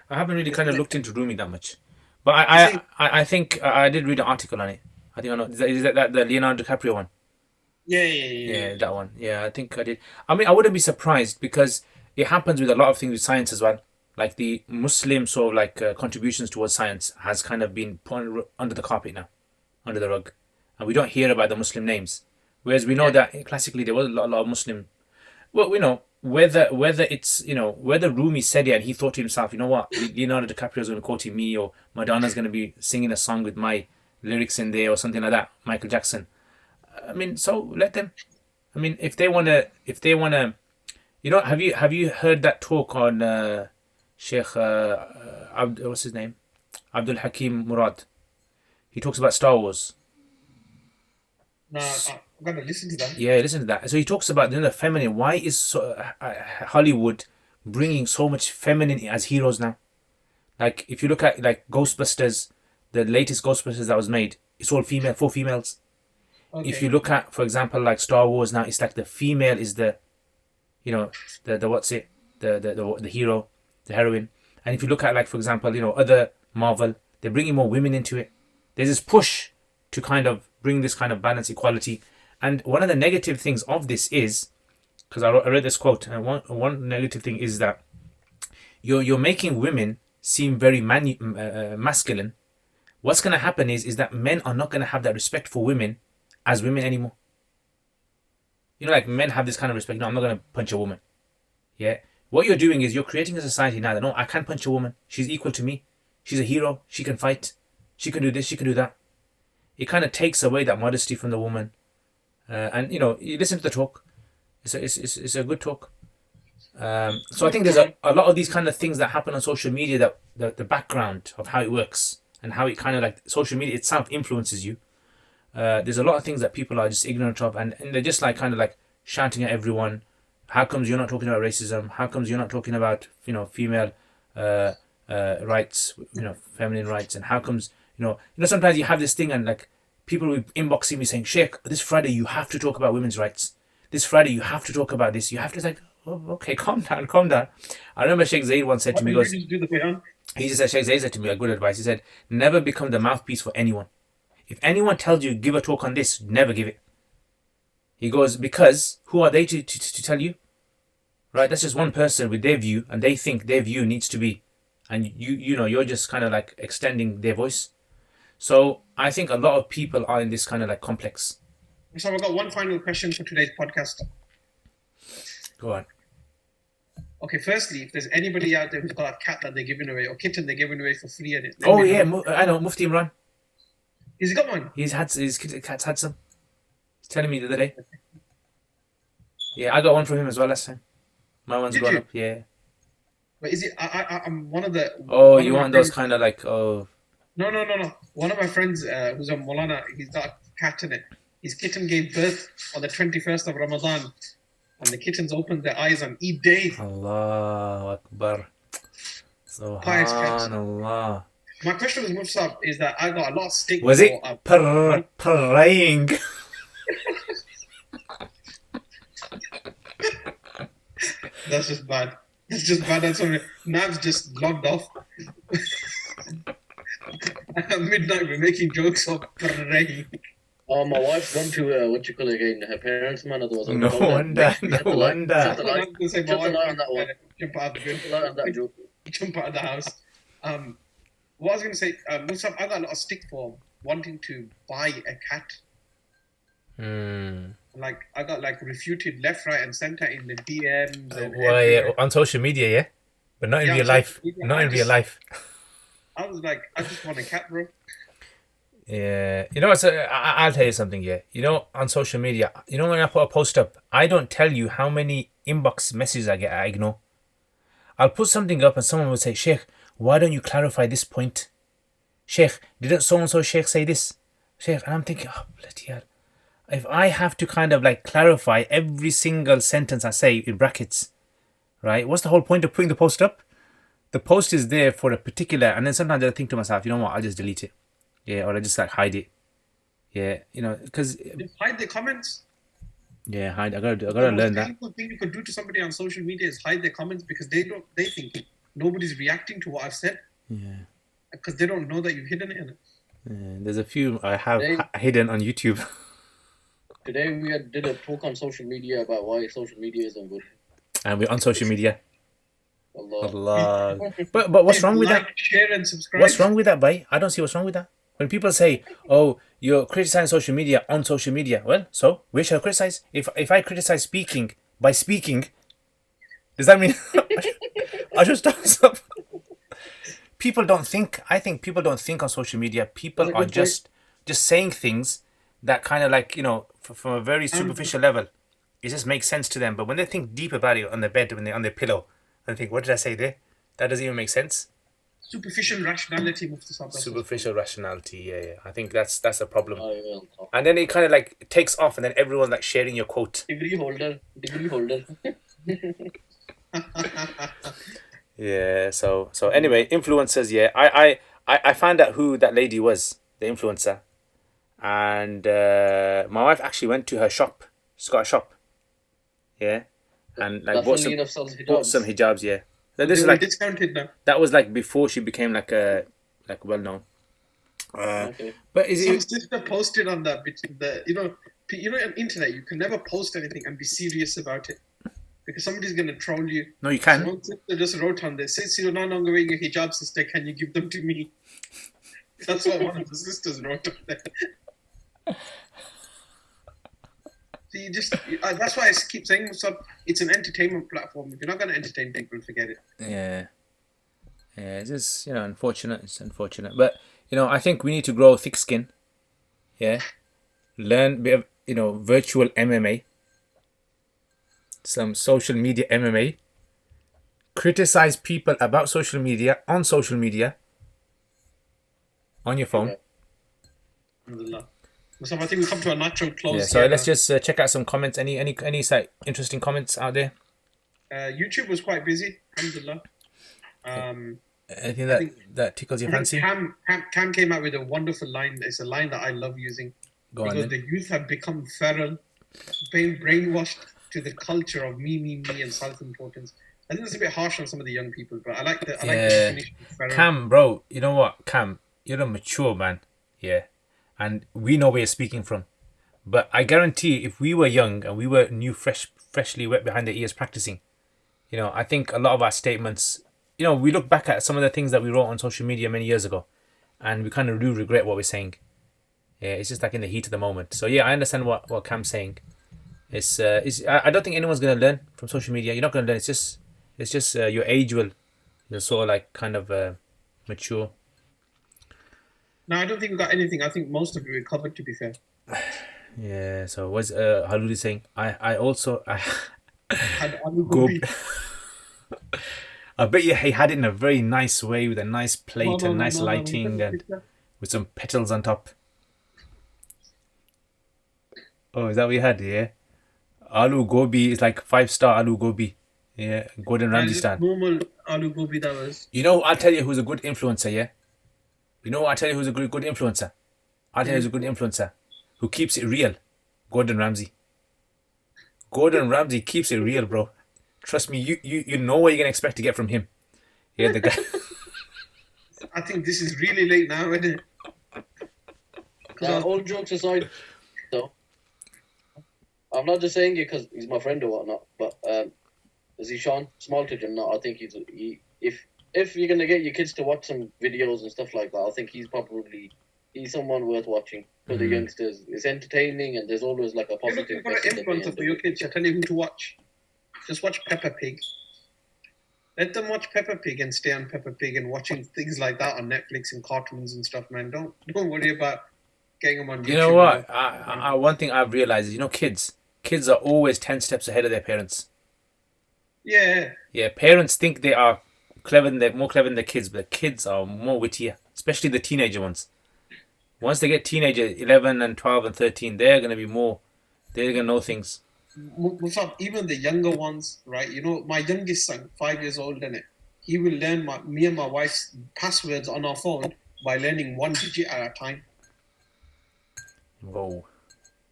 I haven't really kind of looked into Rumi that much, but I think I did read an article on it. I think I know. Is that the Leonardo DiCaprio one? Yeah, that one. Yeah, I think I did. I mean, I wouldn't be surprised, because it happens with a lot of things with science as well. Like the Muslim sort of like contributions towards science has kind of been put under the carpet now, under the rug, and we don't hear about the Muslim names. Whereas we know that classically there was a lot of Muslim. Well, we know whether it's, whether Rumi said it and he thought to himself, you know what, Leonardo DiCaprio is going to quote me, or Madonna's going to be singing a song with my lyrics in there or something like that, Michael Jackson. I mean, so let them. I mean, if they wanna, have you heard that talk on Sheikh what's his name, Abdul Hakim Murad? He talks about Star Wars. No, I'm gonna listen to that. Yeah, listen to that. So he talks about the feminine. Why is Hollywood bringing so much feminine as heroes now? Like, if you look at like Ghostbusters, the latest Ghostbusters that was made, it's all female, 4 females. Okay. If you look at, for example, like Star Wars now, it's like the female is the what's it, the hero, the heroine. And if you look at, like, for example, other Marvel, they're bringing more women into it. There's this push to kind of bring this kind of balance, equality. And one of the negative things of this is, because I read this quote, and one negative thing is that you're making women seem very masculine. What's going to happen is that men are not going to have that respect for women as women anymore. Like, men have this kind of respect. No, I'm not going to punch a woman. Yeah. What you're doing is you're creating a society now that, no, I can't punch a woman. She's equal to me. She's a hero. She can fight. She can do this. She can do that. It kind of takes away that modesty from the woman. And you listen to the talk. It's a good talk. So I think there's a lot of these kind of things that happen on social media, that the background of how it works and how it kind of, like, social media itself influences you. There's a lot of things that people are just ignorant of, and they're just like kind of like shouting at everyone. How comes you're not talking about racism? How comes you're not talking about female rights, feminine rights? And how comes sometimes you have this thing, and like people will inboxing me saying, Sheikh, this Friday you have to talk about women's rights. This Friday you have to talk about this. You have to, like, oh, okay, calm down. I remember Sheikh Zaid once said to me, he just said, Sheikh Zaid said to me a good advice. He said, never become the mouthpiece for anyone. If anyone tells you, give a talk on this, never give it. He goes, because who are they to tell you? Right? That's just one person with their view, and they think their view needs to be. And you're just kind of like extending their voice. So I think a lot of people are in this kind of like complex. So I've got one final question for today's podcast. Go on. Okay, firstly, if there's anybody out there who's got a cat that they're giving away, or kitten they're giving away for free, oh yeah, I know, Mufti Imran. He's got one. His cat's had some. He's telling me the other day. Yeah, I got one from him as well last time. My one's gone up. Yeah. But is it? I'm one of the. Oh, you want those kind of like No. One of my friends who's a Molana, he's got a cat in it. His kitten gave birth on the 21st of Ramadan, and the kittens opened their eyes on Eid day. Allahu Akbar. Subhanallah. My question with Mufsab is that I got a lot of stick. Was it praying? That's just bad. It's just bad. That's something. Nav's just logged off. At midnight, we're making jokes of praying. Oh, my wife's gone to what you call it again? Her parents' man. No wonder. Shut the light on that one. Jump out joke. Jump out of the house. What I was going to say, Musab, I got a lot of stick for wanting to buy a cat. Like, I got like refuted left, right, and center in the DMs. Yeah, on social media, yeah, but not in real life. Not in real life. I was like, I just want a cat, bro. Yeah, I'll tell you something. Yeah, on social media, when I put a post up, I don't tell you how many inbox messages I get. I ignore. I'll put something up, and someone will say, Sheikh, why don't you clarify this point? Sheikh, didn't so-and-so Sheikh say this? Sheikh, and I'm thinking, oh, bloody hell. If I have to kind of like clarify every single sentence I say in brackets, right? What's the whole point of putting the post up? The post is there for a particular, and then sometimes I think to myself, you know what, I'll just delete it. Yeah, or I just like hide it. Yeah, because... hide the comments. Yeah, hide. I gotta learn that. The thing you could do to somebody on social media is hide their comments, because they think nobody's reacting to what I've said. Yeah. Because they don't know that you've hidden it. Yeah, there's a few I have hidden on YouTube. Today we did a talk on social media about why social media isn't good. And we're on social media. Allah. But what's wrong with that? Share and subscribe. What's wrong with that, bhai? I don't see what's wrong with that. When people say, oh, you're criticizing social media on social media. Well, so where should I criticize? If I criticize speaking by speaking, Does that mean I just don't stop? People don't think. I think people don't think on social media. People That's a are good just saying things that kind of like, from a very superficial level, it just makes sense to them. But when they think deep about it on their bed, when they're on their pillow, and think, what did I say there? That doesn't even make sense. Superficial rationality moves to Superficial rationality, yeah. I think that's a problem. Oh, yeah. And then it kind of like takes off, and then everyone's like sharing your quote. Degree holder. Yeah. So anyway, influencers. Yeah, I found out who that lady was, the influencer, and my wife actually went to her shop. She's got a shop. Yeah, and like That bought fully some enough sells bought some hijabs. hijabs. Yeah. So this They is were like discounted now. that was like before she became like well known. Okay. But is Some it? sister posted on that between on internet you can never post anything and be serious about it because somebody's gonna troll you. No, you So can. one sister just wrote on there, since you're no longer wearing your hijab, sister, can you give them to me? That's what one of the sisters wrote on there. So that's why I keep saying it's an entertainment platform. If you're not gonna entertain people, forget it. Yeah. Yeah, it's just, unfortunate. It's unfortunate. But, I think we need to grow thick skin. Yeah. Learn a bit of, virtual MMA. Some social media MMA. Criticize people about social media, on social media. On your phone. Alhamdulillah. So I think we come to a natural close. Yeah, so here let's now. just check out some comments. Any like, interesting comments out there? YouTube was quite busy. Alhamdulillah. Anything that tickles your fancy? Cam came out with a wonderful line. It's a line that I love using. Go on because then. the youth have become feral, being brainwashed to the culture of me, and self-importance. I think it's a bit harsh on some of the young people, but I like the definition of feral. Cam, bro, you know what? Cam, you're a mature man. Yeah. And we know where you're speaking from. But I guarantee if we were young and we were freshly wet behind the ears practicing, I think a lot of our statements, we look back at some of the things that we wrote on social media many years ago and we kind of do regret what we're saying. Yeah, it's just like in the heat of the moment. So yeah, I understand what Cam's saying. I don't think anyone's going to learn from social media. You're not going to learn. It's just your age will sort of like kind of mature. No, I don't think we got anything. I think most of it we covered, to be fair. Yeah, so what's Haludi saying? I also Had Alu go. Gobi. I bet you he had it in a very nice way with a nice plate No, and nice no, lighting and with some petals on top. Oh, is that what you had? Yeah. Aloo gobi is like 5-star aloo gobi. Yeah, Gordon Ramsay style. Normal Alu Gobi that was. I'll tell you who's a good influencer, yeah? I'll tell you who's a good influencer. I'll tell you who's a good influencer. Who keeps it real. Gordon Ramsay. Gordon Ramsay keeps it real, bro. Trust me, you know what you're going to expect to get from him. Yeah, the guy. I think this is really late now, isn't it? All jokes aside, though, I'm not just saying it because he's my friend or whatnot, but is he Sean Smalltidge or not? I think if you're gonna get your kids to watch some videos and stuff like that, I think he's someone worth watching for the youngsters. It's entertaining and there's always like a You're positive looking for an message at the influencer end for of your it. kids. I tell you who to watch. Just watch Peppa Pig. Let them watch Peppa Pig and stay on Peppa Pig and watching things like that on Netflix and cartoons and stuff, man. Don't worry about getting them on YouTube. You know what? One thing I've realized is, kids are always 10 steps ahead of their parents. Yeah. Yeah, parents think they are more clever than their kids, but the kids are more wittier, especially the teenager ones. Once they get teenager, 11 and 12 and 13, they're going to know things. Musab, even the younger ones, right? My youngest son, 5 years old, he will learn me and my wife's passwords on our phone by learning one digit at a time. Whoa.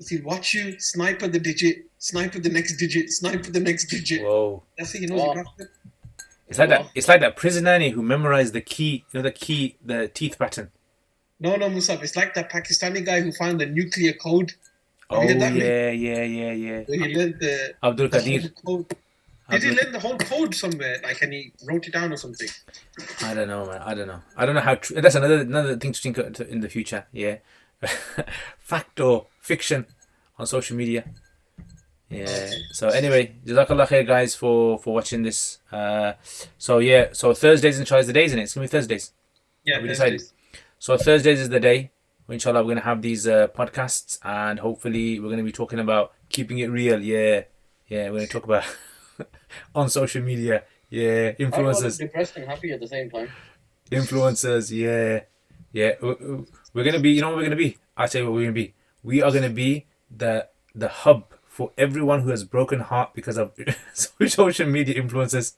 He'll watch you, snipe at the digit, snipe at the next digit, snipe at the next digit. Whoa. That's it, he knows Wow. the password. It's like that prison nanny who memorized the key, the teeth pattern. No, Musab, it's like that Pakistani guy who found the nuclear code. Oh, You heard that? yeah. So he learned the Abdul whole Qadir. code. Did he learn the whole code somewhere? And he wrote it down or something? I don't know, man. I don't know how true. That's another thing to think in the future. Yeah. Fact or fiction on social media. Yeah. So anyway, Jazakallah khair guys for watching this. So Thursdays inshallah is the day, isn't it? It's gonna be Thursdays. Yeah, We decided. Thursdays. So Thursdays is the day. Inshallah, we're gonna have these podcasts, and hopefully, we're gonna be talking about keeping it real. Yeah, we're gonna talk about on social media. Yeah, I was influencers, depressed and happy at the same time. influencers. Yeah. We're gonna be. You know what we're gonna be? I'll tell you what we're gonna be. We are gonna be the hub for everyone who has broken heart because of social media influencers.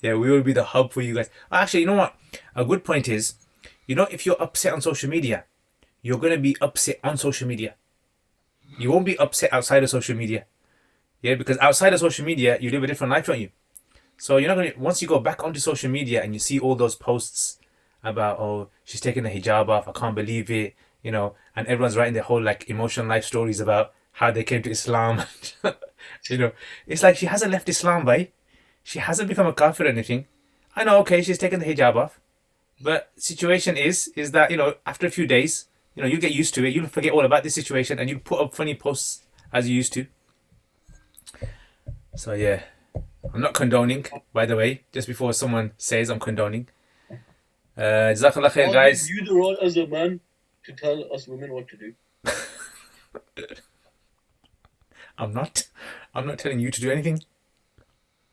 Yeah, we will be the hub for you guys. Actually, you know what? A good point is, if you're upset on social media, you're going to be upset on social media. You won't be upset outside of social media. Yeah, because outside of social media, you live a different life, don't you? So you're not going to, once you go back onto social media and you see all those posts about, oh, she's taking the hijab off, I can't believe it, and everyone's writing their whole emotional life stories about how they came to Islam. It's like she hasn't left Islam, bhai. She hasn't become a kafir or anything. I know, okay, she's taken the hijab off. But situation is that, after a few days, you get used to it. You'll forget all about this situation and you put up funny posts as you used to. So, yeah. I'm not condoning, by the way, just before someone says I'm condoning. Jazakallah khair, guys. You the role as a man to tell us women what to do. I'm not telling you to do anything.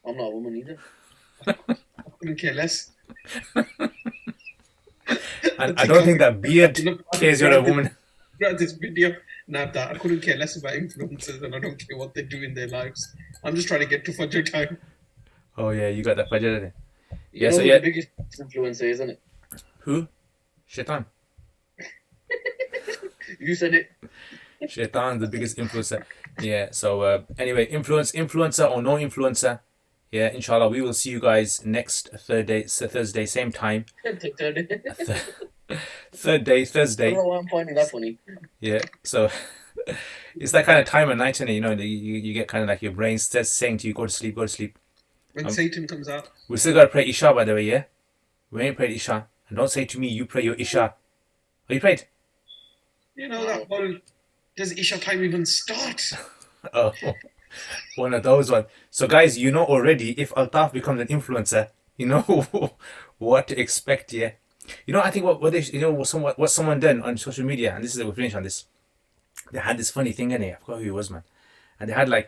I'm not a woman either. I couldn't care less. And I don't think that beard cares you're a woman. Throughout this video, that I couldn't care less about influencers and I don't care what they do in their lives. I'm just trying to get to Fajr time. Oh, yeah, you got that Fajr there. You know who's the biggest influencer, isn't it? Who? Shaitan. You said it. Shaitan's the biggest influencer. Yeah, so anyway, influencer or no influencer, yeah, inshallah, we will see you guys next Thursday, same time. Thursday. I don't know why I'm finding that funny. Yeah, so it's that kind of time at night, innit? You get kind of like your brain starts saying to you, go to sleep. When Satan comes out. We still got to pray Isha, by the way, yeah? We ain't prayed Isha. And don't say to me, you pray your Isha. Oh, you prayed? That whole, does Isha time even start? Oh, one of those ones. So, guys, already if Altaf becomes an influencer, you know what to expect, yeah? I think what someone done on social media, and this is we'll finish on this. They had this funny thing in it. I forgot who it was, man. And they had a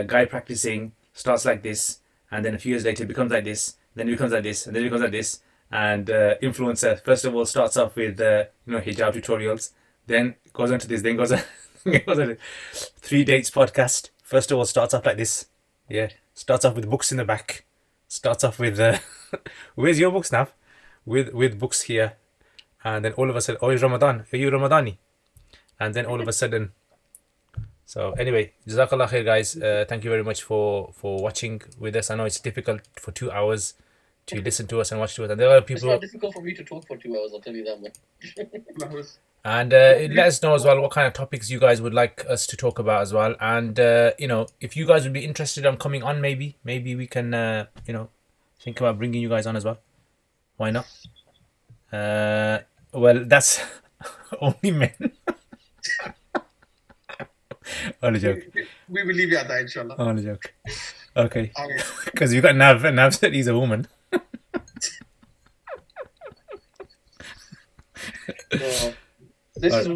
guy practicing starts like this, and then a few years later it becomes like this, then it becomes like this, and then it becomes like this. And influencer first of all starts off with hijab tutorials, then goes on to this, then goes on, goes on to 3 dates podcast. First of all starts off like this, yeah. Starts off with books in the back. Starts off with where's your books now? With books here, and then all of a sudden, oh, it's Ramadan. Are you Ramadani? And then all of a sudden. So anyway, Jazakallah khair, guys. Thank you very much for watching with us. I know it's difficult for 2 hours to listen to us and watch to us, and there are people. It's not difficult for me to talk for 2 hours. I'll tell you that much. And let us know as well what kind of topics you guys would like us to talk about as well. And if you guys would be interested on coming on, maybe we can think about bringing you guys on as well. Why not? Well, that's only men. Only joke. We will leave it at that, inshallah. Only joke. Okay. Because you got Nav, and Nav said he's a woman. This is